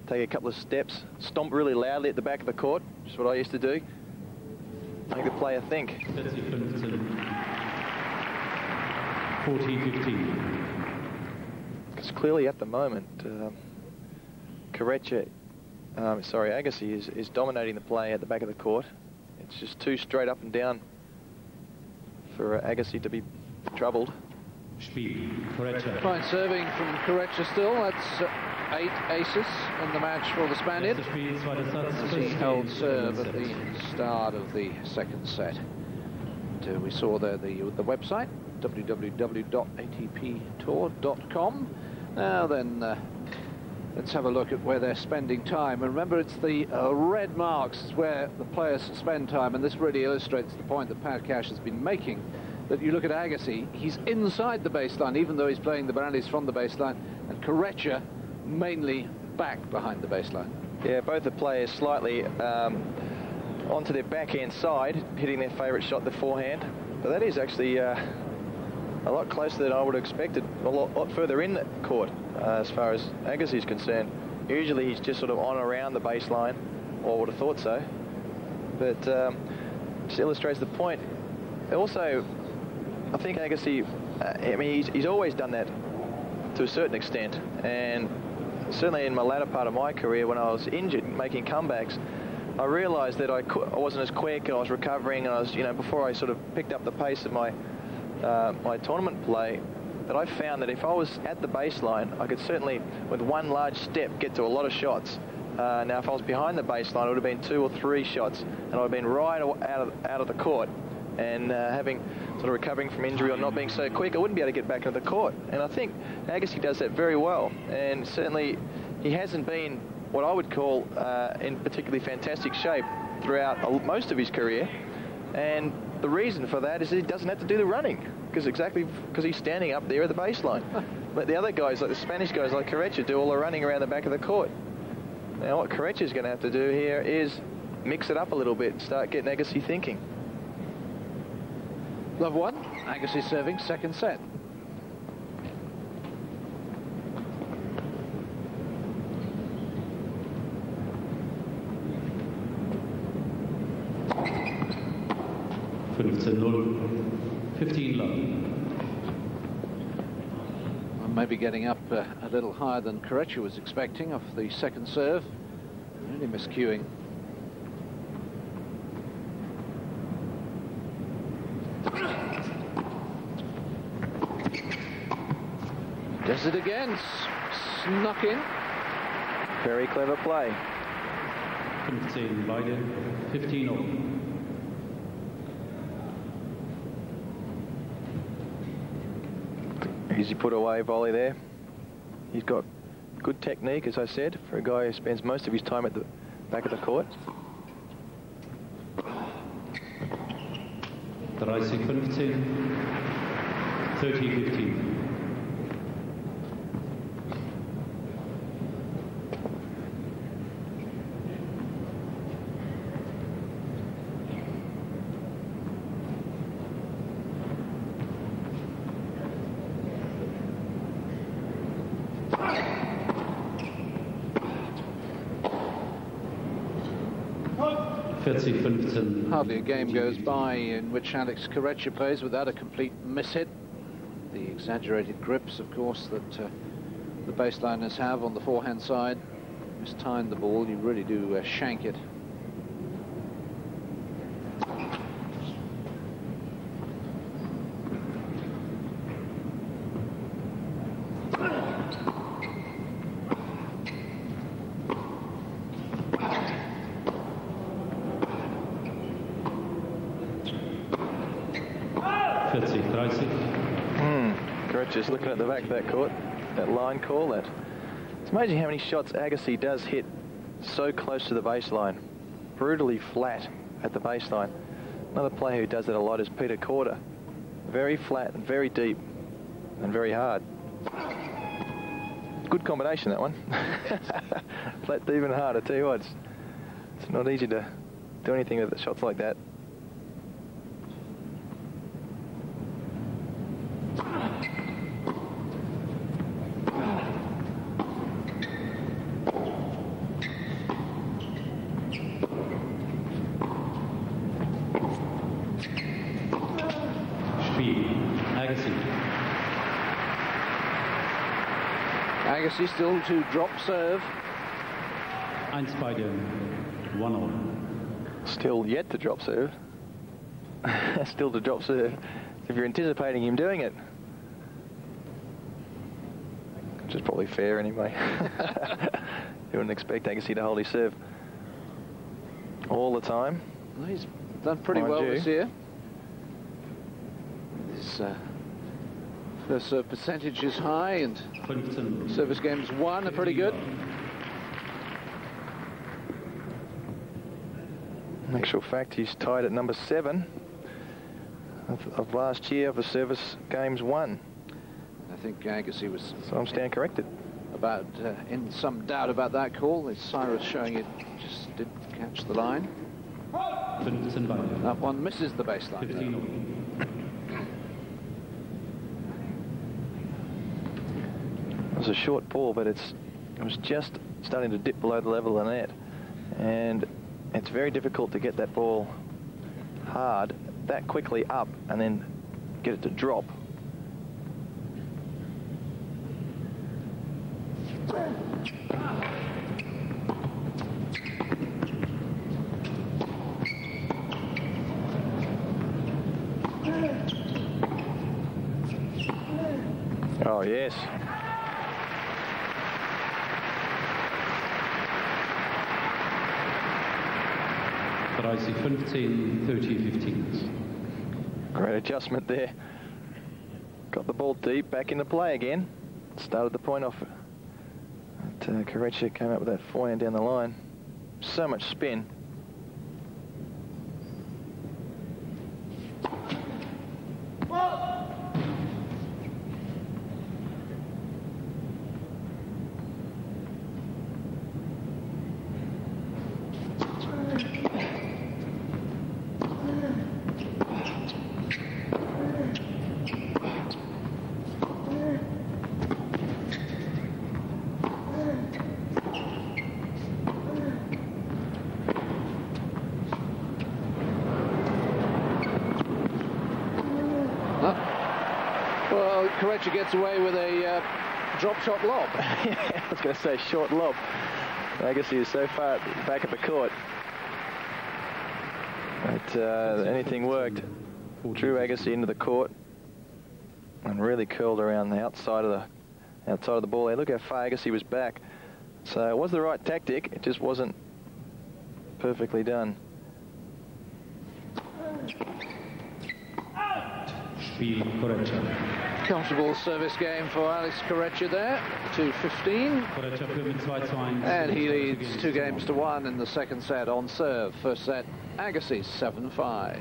take a couple of steps, stomp really loudly at the back of the court, which is what I used to do. Make the player think. 40-15. Because clearly at the moment, Agassi is dominating the play at the back of the court. It's just too straight up and down for Agassi to be troubled. Fine serving from Corretja still. That's 8 aces in the match for the Spaniard, as he held serve at the start of the second set. And, we saw there the website, www.atptour.com. Now then, let's have a look at where they're spending time. And remember, it's the red marks where the players spend time, and this really illustrates the point that Pat Cash has been making, that you look at Agassi, he's inside the baseline, even though he's playing the Brandeis from the baseline, and Corretja mainly back behind the baseline. Yeah, both the players slightly onto their backhand side, hitting their favourite shot, the forehand. But that is actually a lot closer than I would have expected, a lot further in the court as far as Agassi is concerned. Usually he's just sort of on around the baseline, or I would have thought so. But just illustrates the point. Also, I think Agassi, he's always done that to a certain extent, and certainly in my latter part of my career when I was injured making comebacks, I realised that I wasn't as quick, I was recovering, and I was, before I sort of picked up the pace of my tournament play, that I found that if I was at the baseline, I could certainly, with one large step, get to a lot of shots. Now, if I was behind the baseline, it would have been 2 or 3 shots, and I would have been right out of the court. And having sort of recovering from injury or not being so quick, I wouldn't be able to get back into the court. And I think Agassi does that very well. And certainly he hasn't been what I would call in particularly fantastic shape throughout most of his career. And the reason for that is he doesn't have to do the running, because he's standing up there at the baseline. But the other guys, like the Spanish guys like Corretja, do all the running around the back of the court. Now what Corretja's going to have to do here is mix it up a little bit and start getting Agassi thinking. Love one. Agassi serving second set. Well, maybe getting up a little higher than Corretja was expecting off the second serve. Really miscuing. Does it again, snuck in. Very clever play. 15 beide, 15 all. Easy put away volley there. He's got good technique, as I said, for a guy who spends most of his time at the back of the court. 30-15, 30-15. Hardly a game goes by in which Alex Corretja plays without a complete mishit. The exaggerated grips, of course, that the baseliners have on the forehand side. Mistimed the ball, you really do shank it. Corretja's looking at the back of that court, that line call. It's amazing how many shots Agassi does hit so close to the baseline, brutally flat at the baseline. Another player who does that a lot is Peter Corretja. Very flat and very deep and very hard. Good combination, that one. Flat, deep and hard. I tell you what, it's not easy to do anything with shots like that. Agassi still to drop serve. 1 beide, 1-all. Still yet to drop serve. Still to drop serve. If you're anticipating him doing it. Which is probably fair anyway. You wouldn't expect Agassi to hold his serve all the time. Well, he's done pretty well this year. His first serve percentage is high, and service games won are pretty good. In actual fact, he's tied at number 7 of last year for service games won. I think Agassi was... So I'm stand corrected. About in some doubt about that call. It's Cyrus showing it just didn't catch the line. That one misses the baseline. It was a short ball, but it was just starting to dip below the level of the net, and it's very difficult to get that ball hard that quickly up and then get it to drop. Oh, yes. Agassi 15, 30, 15. Great adjustment there. Got the ball deep, back into play again. Started the point off. Corretja came up with that forehand down the line. So much spin. Well, Corretja gets away with a drop shot lob. Yeah, I was going to say short lob. Agassi is so far at the back of the court. But anything worked. Drew Agassi into the court and really curled around the outside of the ball there. Look how far Agassi was back. So it was the right tactic. It just wasn't perfectly done. Comfortable service game for Alex Corretja there, 2-15. And he leads 2-1 in the second set on serve. First set, Agassi 7-5.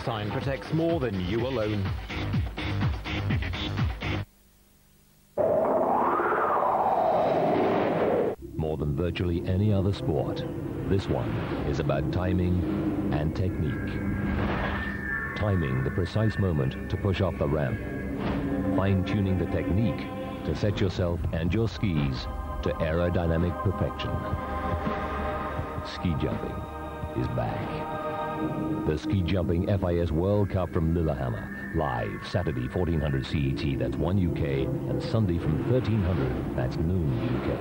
Sign protects more than you alone. More than virtually any other sport, this one is about timing and technique. Timing the precise moment to push off the ramp. Fine-tuning the technique to set yourself and your skis to aerodynamic perfection. Ski jumping is back. The Ski Jumping FIS World Cup from Lillehammer, live Saturday 1400 CET, that's 1 UK, and Sunday from 1300, that's noon UK.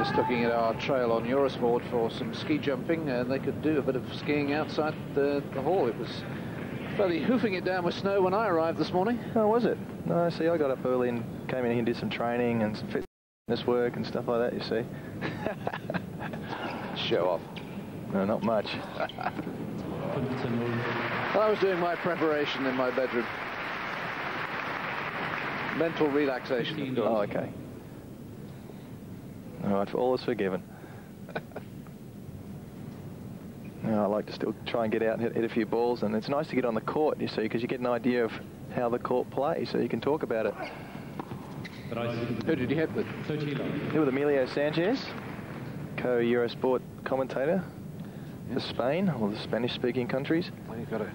Just looking at our trail on Eurosport for some ski jumping, they could do a bit of skiing outside the hall. It was fairly hoofing it down with snow when I arrived this morning. Oh, was it? No, see, I got up early and came in here and did some training and some fitness work and stuff like that, you see. Show off. No, not much. I was doing my preparation in my bedroom. Mental relaxation, of course. Oh, okay. All right, all is forgiven. I like to still try and get out and hit a few balls, and it's nice to get on the court, you see, because you get an idea of how the court plays, so you can talk about it. Who did you hit with? Hit with Emilio Sanchez, co-Eurosport commentator for Spain, or the Spanish-speaking countries. Well, you've got a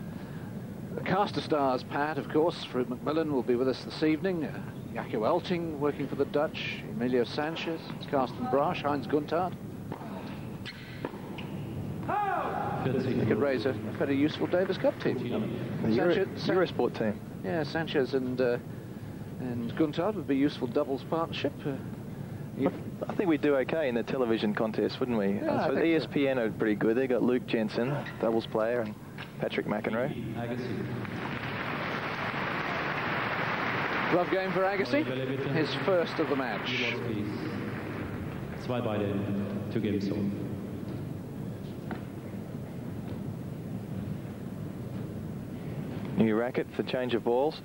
cast of stars, Pat, of course. Fruit McMillan will be with us this evening. Jaco Elting working for the Dutch. Emilio Sanchez, Carsten Brasch, Heinz Guntard. You could raise a very useful Davis Cup team. The Eurosport team. Yeah, Sanchez and Guntard would be useful doubles partnership. I think we'd do okay in the television contest, wouldn't we? Yeah, so ESPN are pretty good. They got Luke Jensen, doubles player, and Patrick McEnroe. Love game for Agassi. His first of the match. 2 Beide, 2 games old. New racket for change of balls.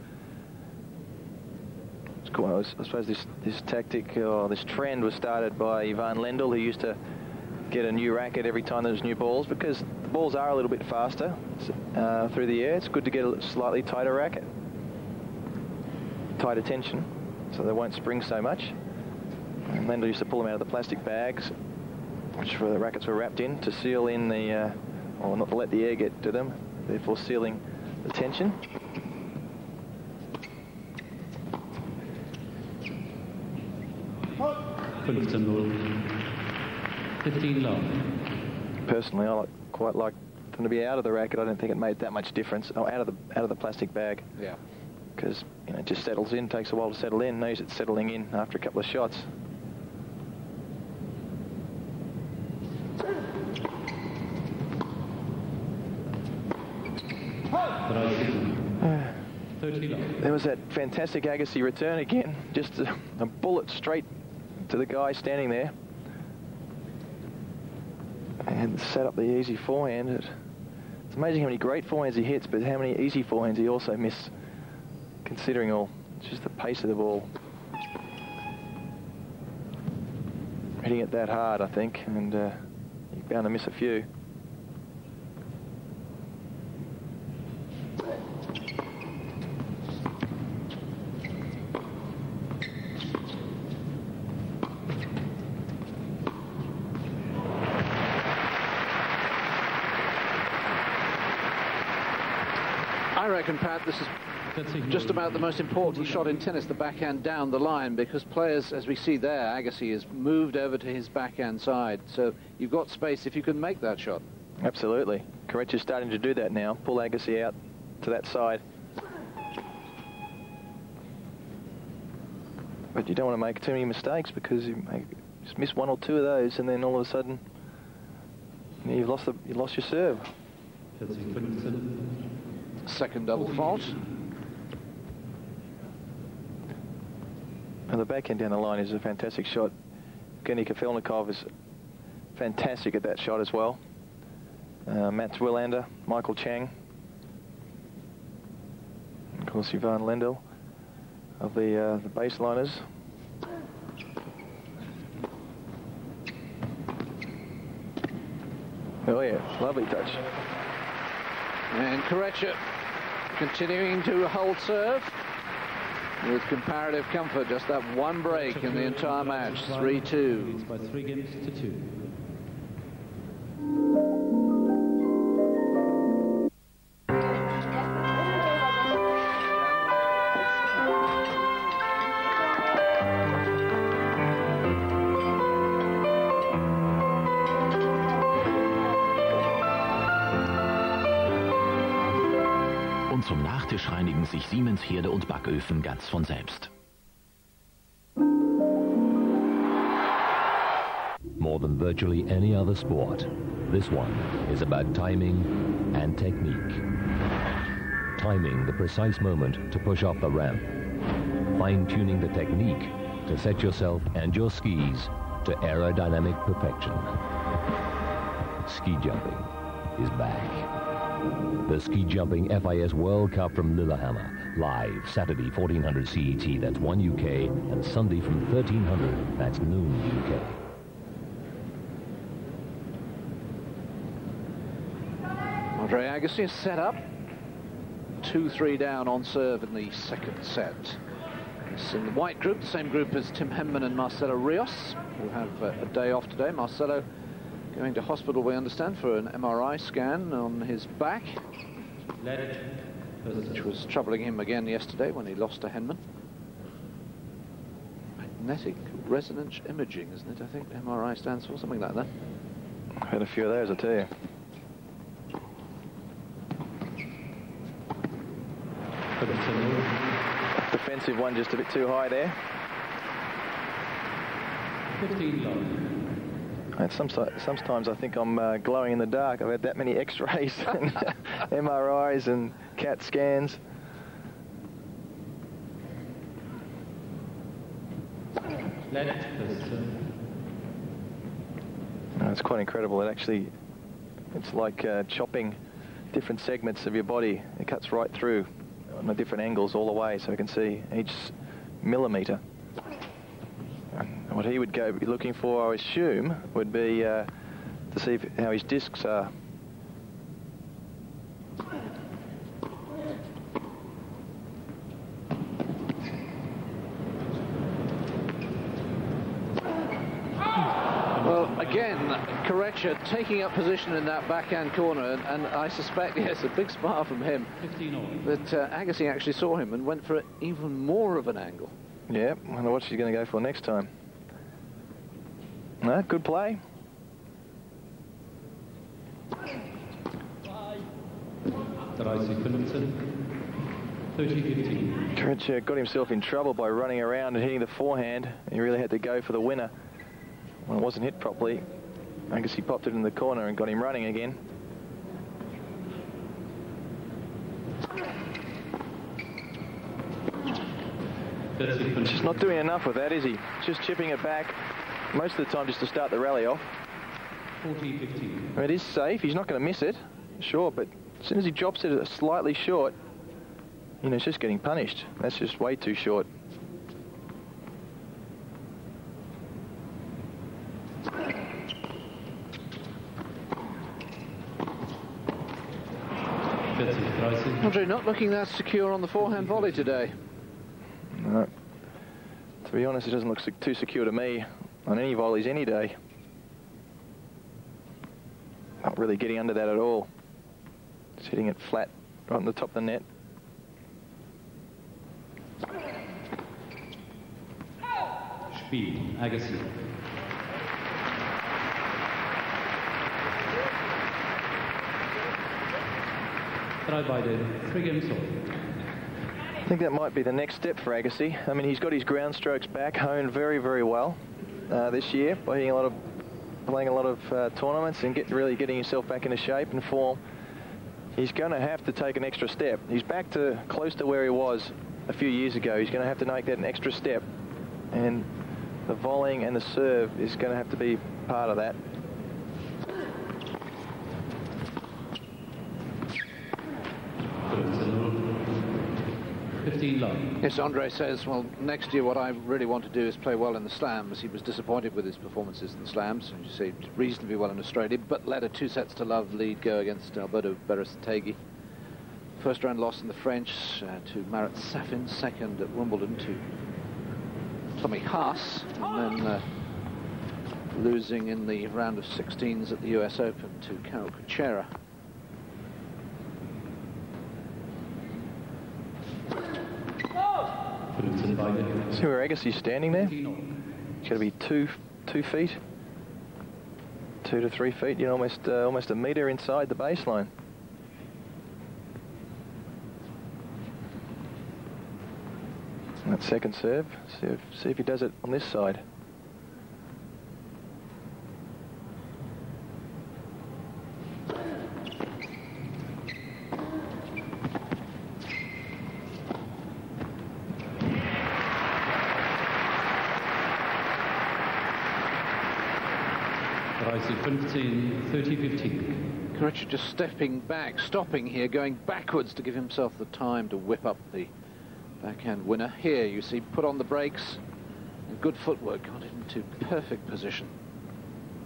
It's cool. I suppose this tactic or this trend was started by Ivan Lendl, who used to get a new racket every time there was new balls, because the balls are a little bit faster through the air. It's good to get a slightly tighter racket, tighter tension, so they won't spring so much. And Lendl used to pull them out of the plastic bags, which the rackets were wrapped in, to seal in the, or not to let the air get to them, therefore sealing the tension. Personally, I quite like them to be out of the racket. I don't think it made that much difference. Oh, out of the plastic bag. Yeah. Because it just settles in. Takes a while to settle in. Knows it's settling in after a couple of shots. There was that fantastic Agassi return again. Just a bullet straight to the guy standing there. And set up the easy forehand. It's amazing how many great forehands he hits, but how many easy forehands he also missed, considering all just the pace of the ball. Hitting it that hard, I think, and you're bound to miss a few. I reckon, Pat, this is just about the most important shot in tennis, the backhand down the line, because players, as we see there, Agassi has moved over to his backhand side, so you've got space if you can make that shot. Absolutely. Corretja's starting to do that now, pull Agassi out to that side. But you don't want to make too many mistakes, because you just miss one or two of those, and then all of a sudden you've lost your serve. Second double fault. And the backhand down the line is a fantastic shot. Evgeny Kafelnikov is fantastic at that shot as well. Mats Wilander, Michael Chang. Of course, Ivan Lendl of the baseliners. Oh yeah, lovely touch. And Corretja continuing to hold serve with comparative comfort. Just that one break in the entire match. 3-2. By 3 games to 2. Und zum Nachtisch reinigen sich Siemens Herde und Backöfen ganz von selbst. more than virtually any other sport, this one is about timing and technique. Timing the precise moment to push off the ramp. Fine-tuning the technique to set yourself and your skis to aerodynamic perfection. Ski jumping is back. The Ski Jumping FIS World Cup from Lillehammer, live Saturday 1400 CET, that's 1 UK, and Sunday from 1300, that's noon UK. Andre Agassi is set up. 2-3 down on serve in the second set. It's in the white group, the same group as Tim Henman and Marcelo Rios, who have a day off today. Marcelo going to hospital, we understand, for an MRI scan on his back, which was troubling him again yesterday when he lost to Henman. Magnetic resonance imaging, isn't it? I think MRI stands for something like that. I've had a few of those, I tell you. Defensive one just a bit too high there. 15 long. And sometimes I think I'm glowing in the dark. I've had that many X-rays and MRIs and CAT scans. It's quite incredible. It's like chopping different segments of your body. It cuts right through on the different angles all the way, so you can see each millimetre. What he would be looking for, I assume, would be to see how his discs are. Well, again, Corretja taking up position in that backhand corner, and I suspect, yes, a big smile from him, that Agassi actually saw him and went for even more of an angle. Yeah, I wonder what she's going to go for next time. No, good play. Corretja got himself in trouble by running around and hitting the forehand. He really had to go for the winner. When it wasn't hit properly, Agassi popped it in the corner and got him running again. Just not doing enough with that, is he? Just chipping it back most of the time just to start the rally off. 40-15. It is safe. He's not going to miss it, sure, but as soon as he drops it slightly short, you know, it's just getting punished. That's just way too short. Andre not looking that secure on the forehand volley today. No. To be honest, it doesn't look too secure to me on any volleys any day. Not really getting under that at all. Just hitting it flat right on the top of the net. Spiel, Agassi. I think that might be the next step for Agassi. I mean, he's got his ground strokes back honed very, very well this year by playing a lot of tournaments and really getting himself back into shape and form. He's going to have to take an extra step. He's back to close to where he was a few years ago. He's going to have to make that an extra step, and the volleying and the serve is going to have to be part of that. Yes, Andre says, well, next year what I really want to do is play well in the slams. He was disappointed with his performances in the slams, and you see reasonably well in Australia, but led a 2-sets-to-love lead go against Alberto Berestegui. First round loss in the French to Marat Safin, second at Wimbledon to Tommy Haas, and then losing in the round of 16s at the US Open to Carol Kuchera. See where Agassi's standing there? It's got to be two feet, 2 to 3 feet. You're almost a metre inside the baseline. That second serve. See if he does it on this side. 15, 30-15. Corretja just stepping back, stopping here, going backwards to give himself the time to whip up the backhand winner. Here you see put on the brakes and good footwork, got into perfect position.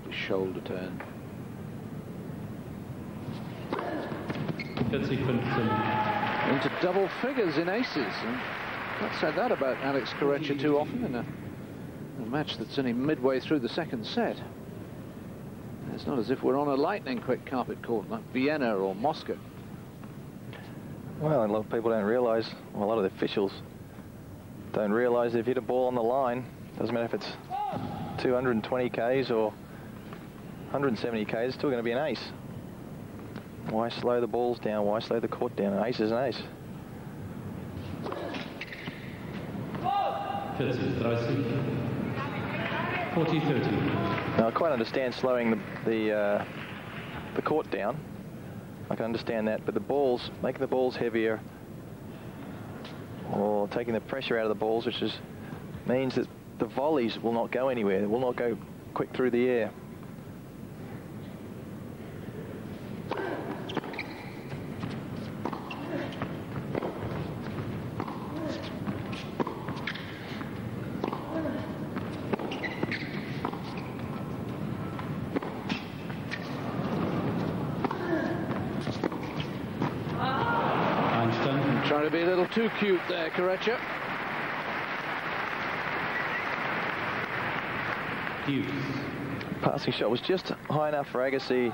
His shoulder turn. 40-15. Into double figures in aces. And not said that about Alex Corretja too often in a match that's only midway through the second set. It's not as if we're on a lightning quick carpet court like Vienna or Moscow. Well, a lot of people don't realise, well, a lot of the officials don't realise if you hit a ball on the line, doesn't matter if it's 220 Ks or 170 Ks, it's still going to be an ace. Why slow the balls down? Why slow the court down? An ace is an ace. 40-30. Now, I quite understand slowing the court down. I can understand that, but the balls, making the balls heavier or taking the pressure out of the balls, which means that the volleys will not go anywhere. They will not go quick through the air. Trying to be a little too cute there, Corretja. Passing shot was just high enough for Agassi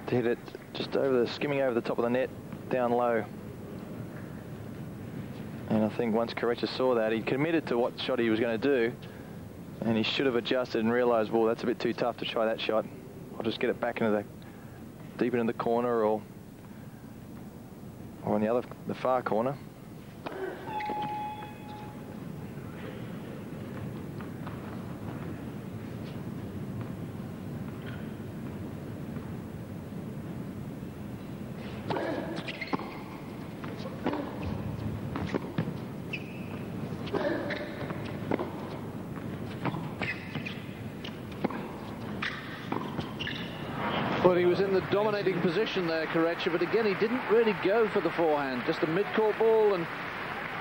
to hit it just over skimming over the top of the net, down low. And I think once Corretja saw that, he committed to what shot he was going to do, and he should have adjusted and realised, well, that's a bit too tough to try that shot. I'll just get it back into deep into the corner or on the far corner. Well, he was in the dominating position there, Corretja, but again, he didn't really go for the forehand. Just a mid-court ball, and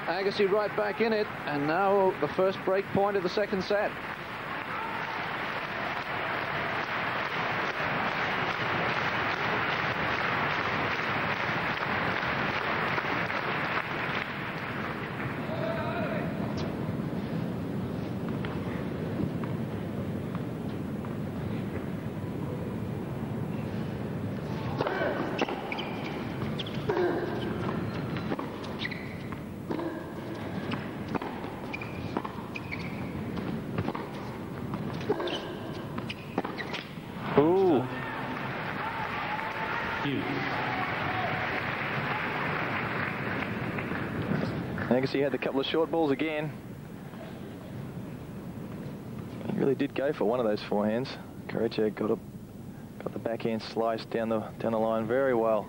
Agassi right back in it. And now the first break point of the second set. Agassi had a couple of short balls again. He really did go for one of those forehands. Corretja got the backhand sliced down the line very well.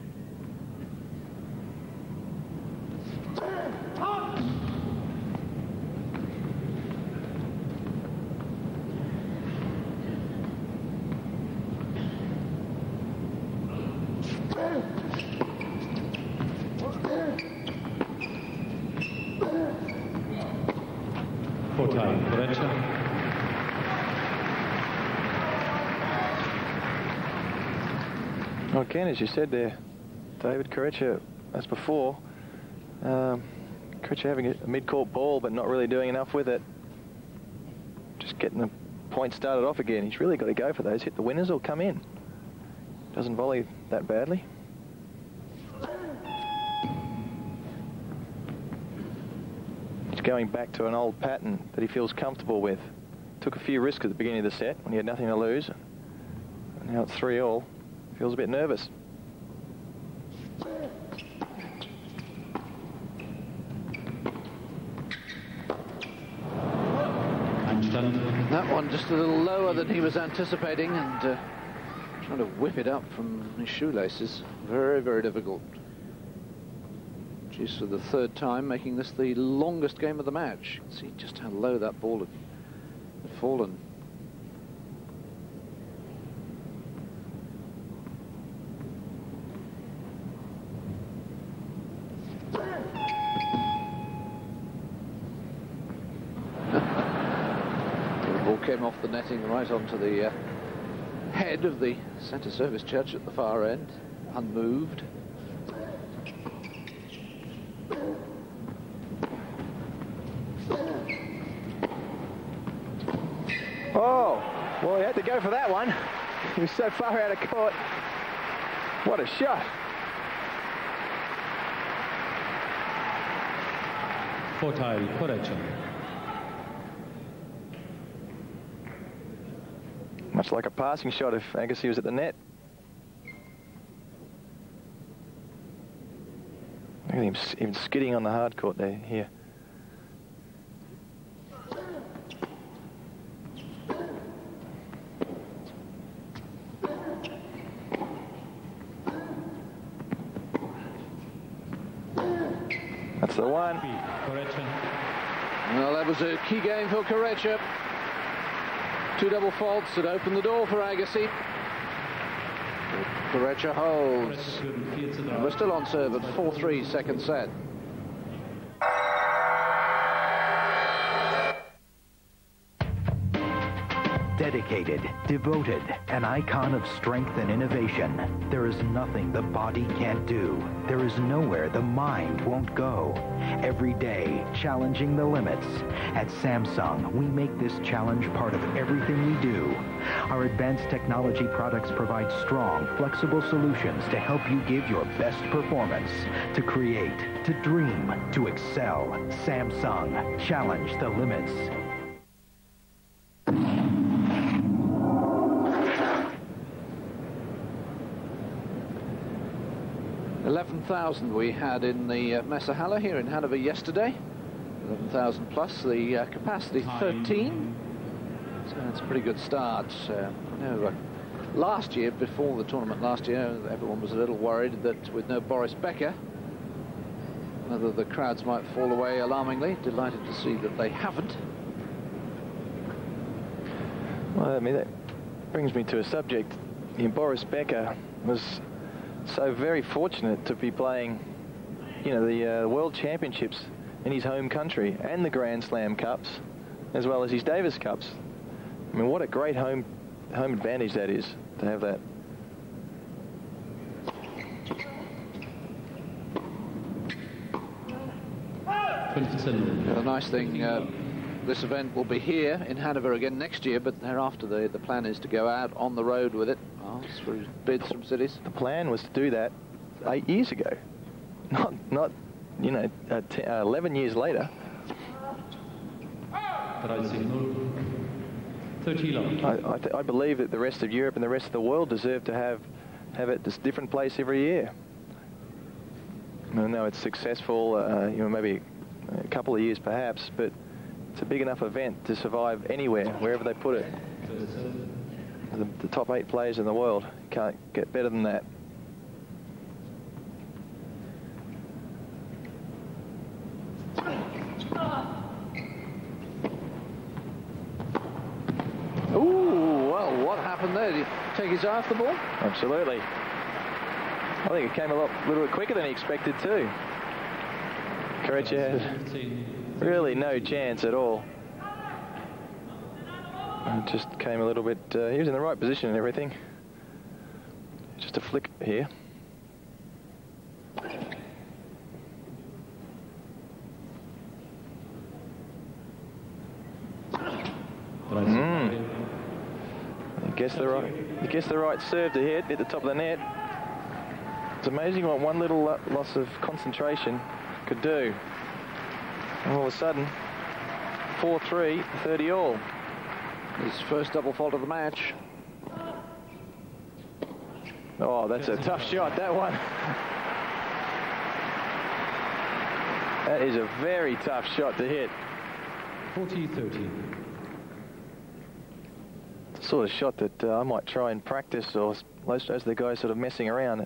Again, as you said there, David, Corretja, as before, Corretja having a mid-court ball but not really doing enough with it. Just getting the point started off again. He's really got to go for those, hit the winners or come in. Doesn't volley that badly. He's going back to an old pattern that he feels comfortable with. Took a few risks at the beginning of the set when he had nothing to lose. And now it's 3-all. Feels a bit nervous. That one just a little lower than he was anticipating, and trying to whip it up from his shoelaces. Very, very difficult. She's for the third time making this the longest game of the match. See just how low that ball had fallen. came off the netting right onto the head of the centre service judge at the far end, unmoved. Oh, well, he had to go for that one. He was so far out of court. What a shot. Vorteil, Corretja. Much like a passing shot if Agassi was at the net. Look at him even skidding on the hard court there, here. That's the one. Well, that was a key game for Corretja. 2 double faults that opened the door for Agassi. Corretja holds. We're still on serve at 4-3 second set. Dedicated, devoted, an icon of strength and innovation. There is nothing the body can't do. There is nowhere the mind won't go. Every day, challenging the limits. At Samsung, we make this challenge part of everything we do. Our advanced technology products provide strong, flexible solutions to help you give your best performance. To create, to dream, to excel. Samsung, challenge the limits. 11,000 we had in the Messehalle here in Hanover yesterday. 11,000 plus the capacity 13. So that's a pretty good start. Last year, before the tournament last year, everyone was a little worried that with no Boris Becker, whether the crowds might fall away alarmingly. Delighted to see that they haven't. Well, I mean, that brings me to a subject. Boris Becker was so very fortunate to be playing, the World Championships in his home country and the Grand Slam Cups, as well as his Davis Cups. I mean, what a great home advantage that is, to have that. The nice thing, this event will be here in Hanover again next year, but thereafter the plan is to go out on the road with it. Ask for bids from cities. The plan was to do that 8 years ago, not 11 years later. I believe that the rest of Europe and the rest of the world deserve to have it this different place every year. I know it's successful, maybe a couple of years perhaps, but it's a big enough event to survive anywhere, wherever they put it. The top 8 players in the world can't get better than that. Ooh, well, what happened there? Did he take his eye off the ball? Absolutely. I think it came a little bit quicker than he expected too. Corretja had really no chance at all. It just came a little bit, he was in the right position and everything. Just a flick here. He gets the right serve to hit the top of the net. It's amazing what one little loss of concentration could do. And all of a sudden, 4-3, 30 all. His first double fault of the match. Oh, that's a tough shot, that one. That is a very tough shot to hit. 40-30. The sort of shot that I might try and practice, or most of the guys sort of messing around.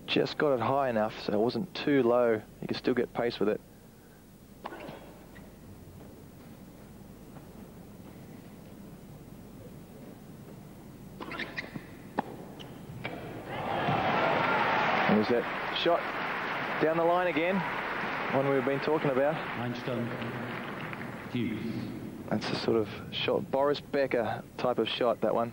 Just got it high enough so it wasn't too low. You could still get pace with it. There's that shot down the line again, one we've been talking about. That's a sort of shot, Boris Becker type of shot, that one.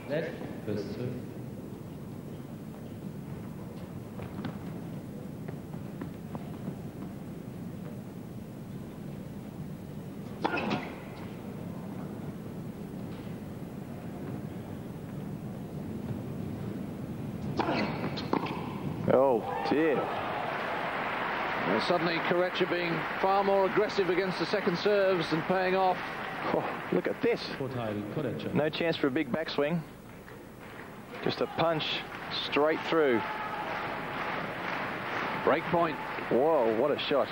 Left, first serve. Oh, dear. Well, suddenly Corretja being far more aggressive against the second serves and paying off. Oh, look at this. No chance for a big backswing. Just a punch straight through. Break point. Whoa, what a shot.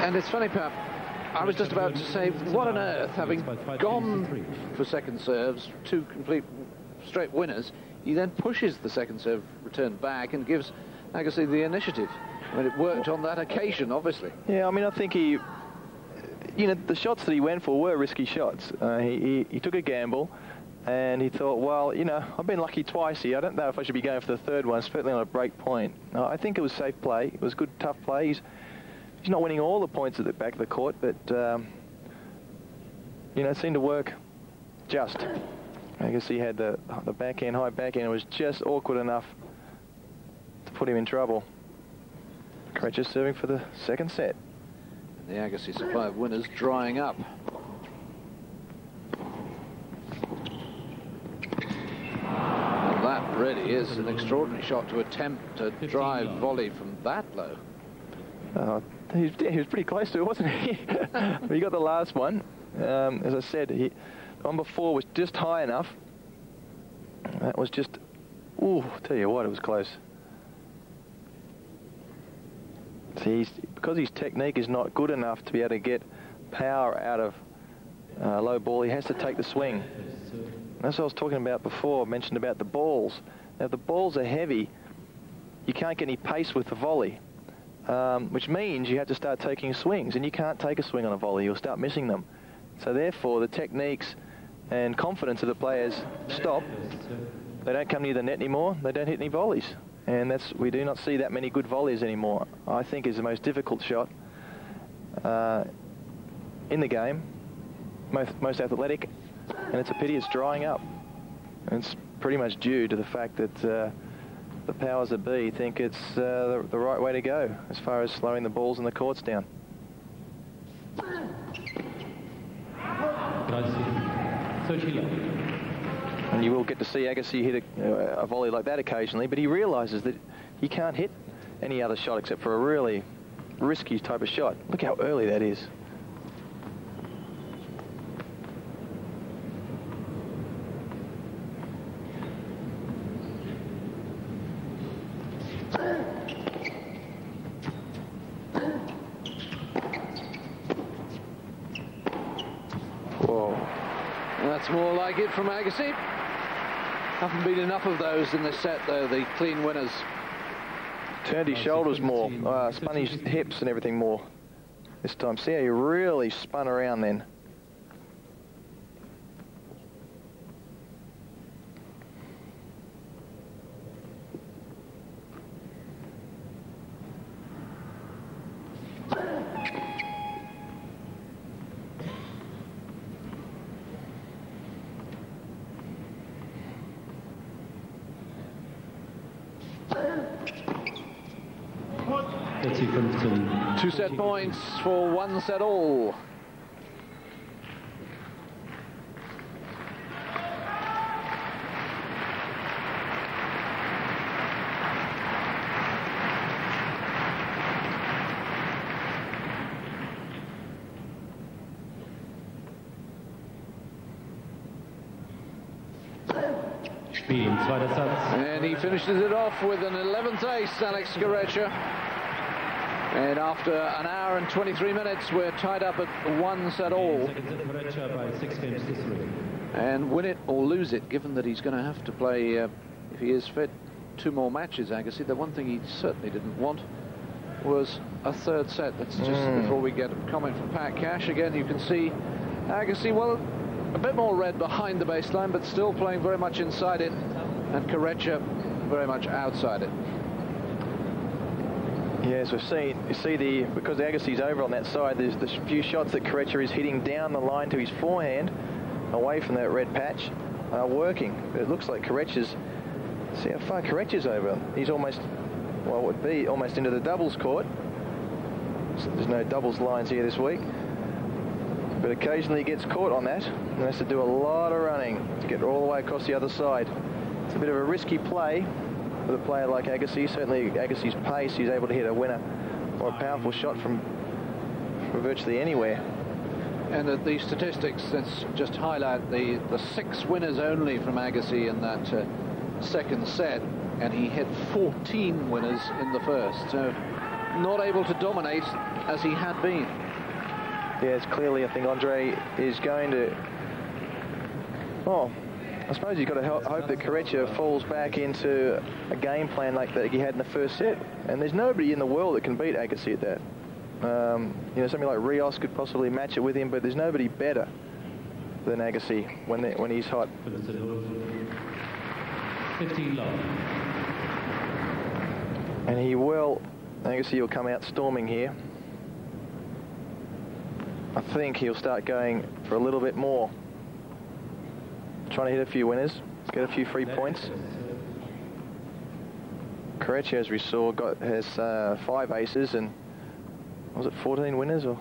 And it's funny, Pap, I was just about to say, what on earth, having gone for second serves, 2 complete straight winners, he then pushes the second serve return back and gives Agassi the initiative. I mean, it worked on that occasion, obviously. Yeah, I mean, I think he, you know, the shots that he went for were risky shots. He took a gamble, and he thought, well, you know, I've been lucky twice here. I don't know if I should be going for the third one, certainly on a break point. I think it was safe play. It was good, tough play. He's not winning all the points at the back of the court, but, you know, it seemed to work just. I guess he had the backhand, high backhand. It was just awkward enough to put him in trouble. Corretja serving for the second set. The Agassi supply of winners drying up. Well, that really is an extraordinary shot to attempt a drive volley from that low. He was pretty close to it, wasn't he? He got the last one. As I said, the one before was just high enough. That was just, ooh, tell you what, it was close. See, because his technique is not good enough to be able to get power out of low ball, he has to take the swing. That's what I was talking about before. I mentioned about the balls. Now, if the balls are heavy, you can't get any pace with the volley. Which means you have to start taking swings, and you can't take a swing on a volley. You'll start missing them. So therefore, the techniques and confidence of the players stop. They don't come near the net anymore. They don't hit any volleys. And we do not see that many good volleys anymore. I think is the most difficult shot in the game, most athletic, and it's a pity it's drying up. And it's pretty much due to the fact that the powers that be think it's the right way to go as far as slowing the balls and the courts down. And you will get to see Agassi hit a volley like that occasionally, but he realises that he can't hit any other shot except for a really risky type of shot. Look how early that is. That's more like it from Agassi. Haven't been enough of those in this set, though, the clean winners. Turned his shoulders more, spun his hips and everything more this time. See how he really spun around then. Two set points for 1 set all. And he finishes it off with an 11th ace, Alex Corretja. And after an hour and 23 minutes, we're tied up at 1 set all. And win it or lose it, given that he's going to have to play, if he is fit, 2 more matches, Agassi. The one thing he certainly didn't want was a 3rd set. That's just before we get a comment from Pat Cash. Again, you can see Agassi, well, a bit more red behind the baseline, but still playing very much inside it, and Corretja very much outside it. Yes, we've seen, you see because Agassi's over on that side, there's the few shots that Corretja is hitting down the line to his forehand, away from that red patch, are working. But it looks like Corretja's, see how far Corretja's over. He's almost, well, it would be almost into the doubles court. So there's no doubles lines here this week. But occasionally he gets caught on that and has to do a lot of running to get all the way across the other side. It's a bit of a risky play with a player like Agassi. Certainly Agassi's pace, he's able to hit a winner or a powerful shot from virtually anywhere. And the statistics, let's just highlight the 6 winners only from Agassi in that 2nd set, and he hit 14 winners in the 1st. So not able to dominate as he had been. Yes, clearly I think Andre is going to, well, I suppose you've got to hope that Corretja falls back into a game plan like that he had in the 1st set. And there's nobody in the world that can beat Agassi at that. You know, something like Rios could possibly match it with him, but there's nobody better than Agassi when he's hot. 15 love. And he will, Agassi will come out storming here. I think he'll start going for a little bit more. Trying to hit a few winners, get a few free points. Corretja, as we saw, has 5 aces and, was it 14 winners or?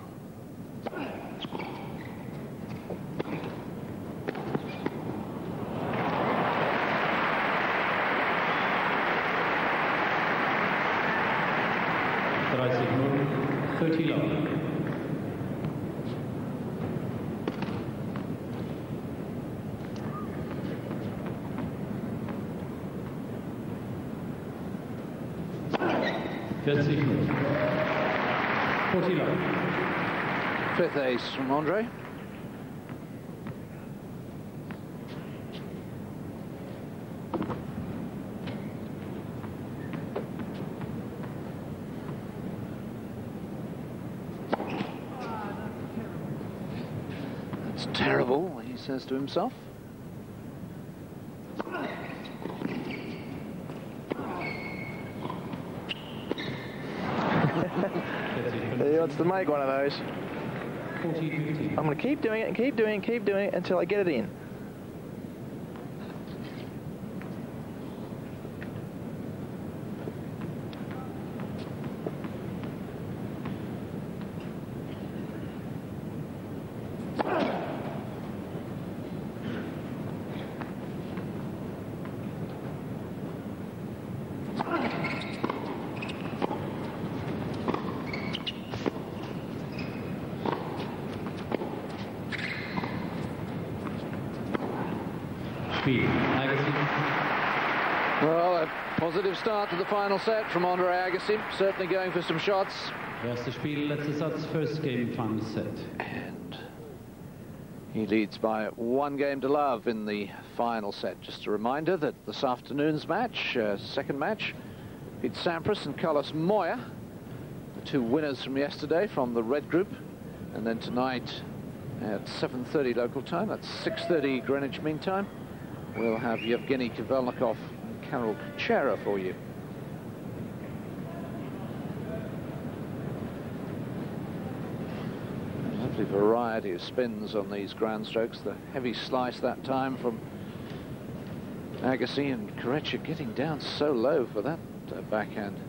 But I signal 30 love. That's it. 40 love. 5th ace from Andre. That's terrible, he says to himself. He wants to make one of those. I'm going to keep doing it and keep doing it until I get it in. Well, a positive start to the final set from Andre Agassi, certainly going for some shots. Erstes Spiel, letzter Satz, first game, final set. And he leads by 1 game to love in the final set. Just a reminder that this afternoon's match, 2nd match, Pete Sampras and Carlos Moya, the 2 winners from yesterday from the red group. And then tonight at 7:30 local time, that's 6:30 Greenwich Mean Time, we'll have Yevgeny Kavelnikov and Karol Kuchera for you. A lovely variety of spins on these ground strokes. The heavy slice that time from Agassi, and Corretja getting down so low for that backhand.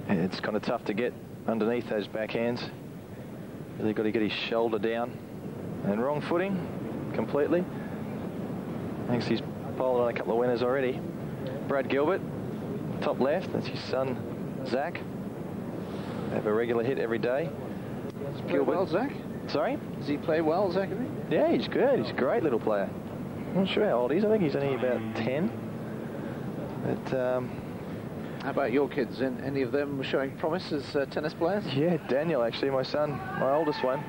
It's kind of tough to get underneath those backhands. Really got to get his shoulder down. And wrong footing completely. Thanks, he's piled on a couple of winners already. Brad Gilbert, top left, that's his son, Zach. They have a regular hit every day. Does he play well, Zach? Sorry? Does he play well, Zach? Yeah, he's good. He's a great little player. I'm not sure how old he is. I think he's only about 10. But, how about your kids? Any of them showing promise as tennis players? Yeah, Daniel, actually, my son, my oldest one.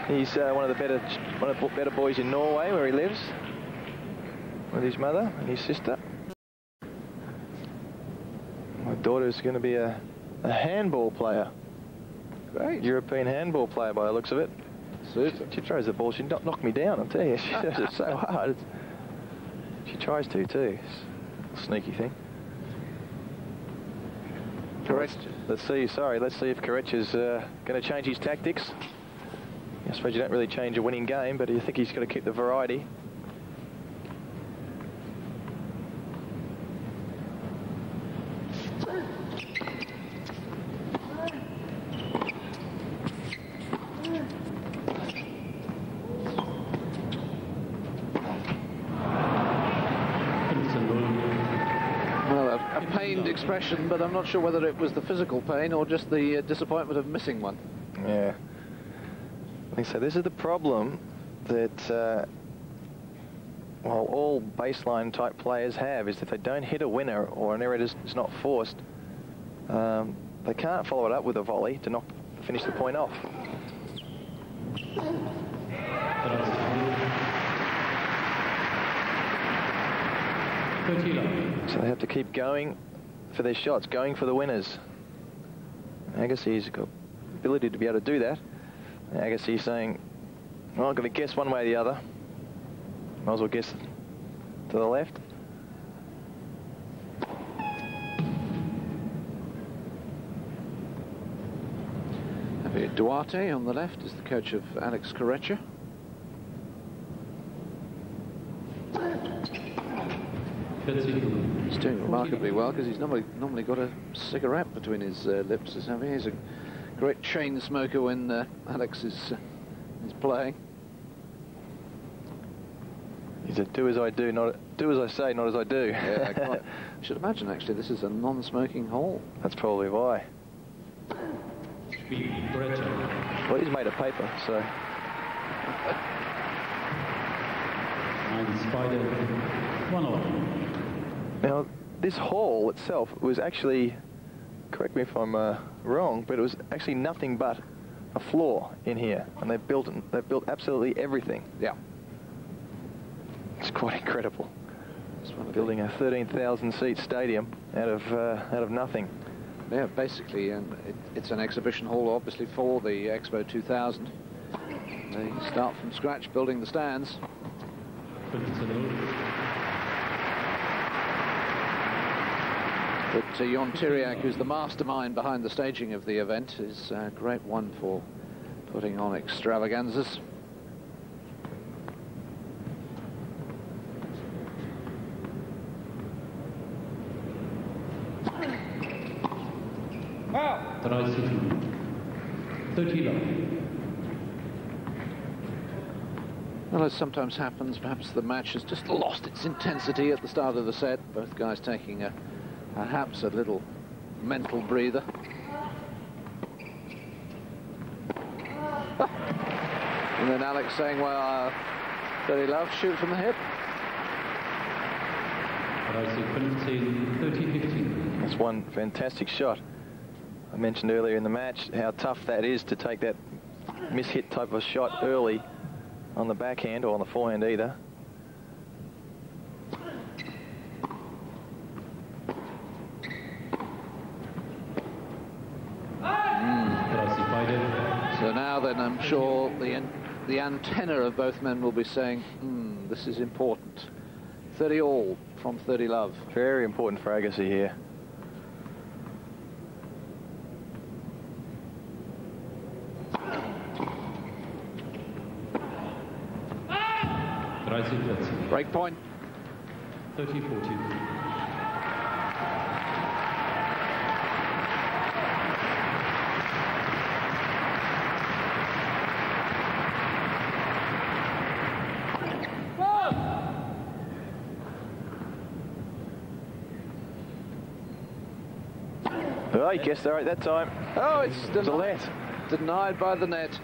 He's one of the better boys in Norway, where he lives, with his mother and his sister. daughter's going to be a handball player. Great. European handball player by the looks of it. She throws the ball. She knocked me down, I'll tell you. She does it so hard. She tries to, too. It's a sneaky thing. Correct. Let's see if Corretja's going to change his tactics. I suppose you don't really change a winning game, but you think he's got to keep the variety. Expression, but I'm not sure whether it was the physical pain or just the disappointment of missing one. Yeah. I think so. This is the problem that well, all baseline type players have, is if they don't hit a winner or an error is not forced, they can't follow it up with a volley to finish the point off. So they have to keep going for their shots, going for the winners. Agassi's got ability to be able to do that. Agassi's saying, well, I've got to guess one way or the other. Might as well guess to the left. Duarte on the left is the coach of Alex Corretja. He's doing remarkably well because he's normally got a cigarette between his lips. He's a great chain smoker when Alex is playing. He said, "Do as I do, do as I say, not as I do." Yeah, I should imagine actually this is a non-smoking hole. That's probably why. Well, he's made of paper, so. And Spider, 1-0. Now, this hall itself was actually, correct me if I'm wrong, but it was actually nothing but a floor in here, and they've built absolutely everything. Yeah, it's quite incredible. Building a 13,000-seat stadium out of nothing. Yeah, basically, it's an exhibition hall, obviously, for the Expo 2000. They start from scratch building the stands. But Jon Tyriak, who's the mastermind behind the staging of the event, is a great one for putting on extravaganzas. Well, as sometimes happens, perhaps the match has just lost its intensity at the start of the set. Both guys taking perhaps a little mental breather. And then Alex saying, well, very love, shoot from the hip. That's one fantastic shot. I mentioned earlier in the match how tough that is to take that miss-hit type of shot early on the backhand or on the forehand either. So now then I'm sure the antenna of both men will be saying, this is important. 30 all from 30 love. Very important for Agassi here. Break point. 30-40. Oh, he guessed all right that time. Oh, it's denied. Denied by the net.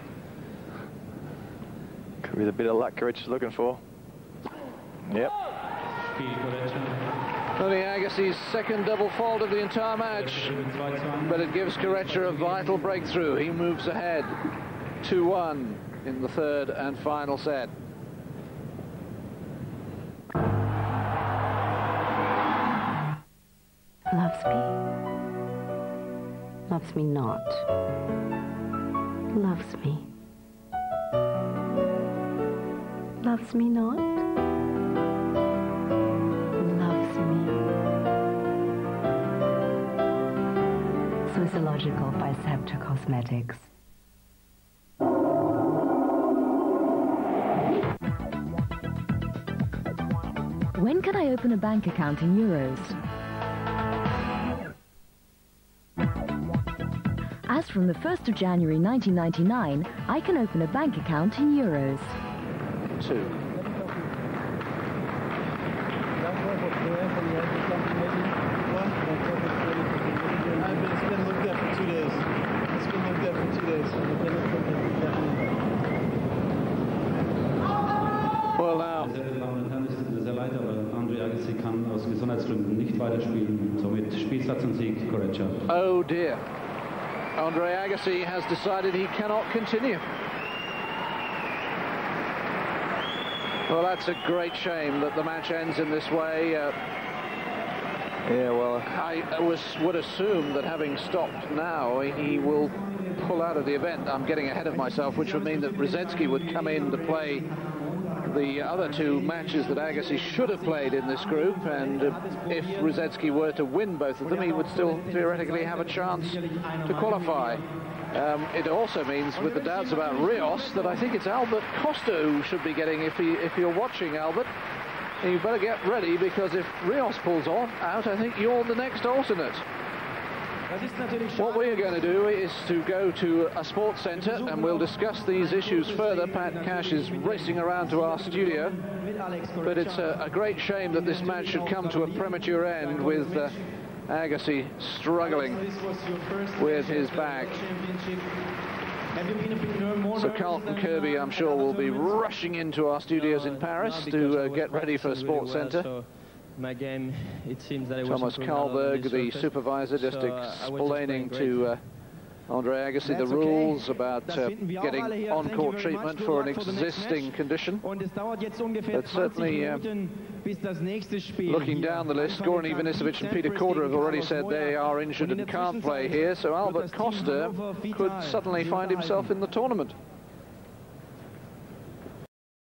Could be the bit of luck Corretja's looking for. Yep. Only Agassi's second double fault of the entire match, but it gives Corretja a vital breakthrough. He moves ahead 2-1 in the third and final set. Loves me. Loves me not. Loves me. Loves me not. Loves me. Physiological Biceptor Cosmetics. When can I open a bank account in euros? As from the 1st of January 1999, I can open a bank account in euros. 2. It's been looked at for 2 days. It's been looked at for 2 days. Well, now. Sehr Damen und Herren, es tut mir sehr leid, aber Andre Agassi kann aus Gesundheitsgründen nicht weiterspielen. Somit Spielplatz und Sieg, Corretja. Oh dear. Andre Agassi has decided he cannot continue. Well, that's a great shame that the match ends in this way. Yeah, well, I would assume that having stopped now, he will pull out of the event. I'm getting ahead of myself, which would mean that Brzezinski would come in to play the other 2 matches that Agassi should have played in this group, and if Brzezinski were to win both of them, he would still theoretically have a chance to qualify. It also means, with the doubts about Rios, that I think it's Albert Costa who should be getting, if you're watching, Albert, you better get ready, because if Rios pulls out, I think you're the next alternate. What we're going to do is to go to a sports centre and we'll discuss these issues further. Pat Cash is racing around to our studio, but it's a great shame that this match should come to a premature end with Agassi struggling with his back. So Carlton Kirby, I'm sure, will be rushing into our studios in Paris to get ready for Sports Centre. It seems that Thomas Karlberg, the supervisor, just explaining to Andre Agassi the rules about getting on-court treatment for an existing condition. But certainly, looking down the list, Goran Ivanisevic and Peter Korda have already said they are injured and can't play here, so Albert Costa could suddenly find himself in the tournament.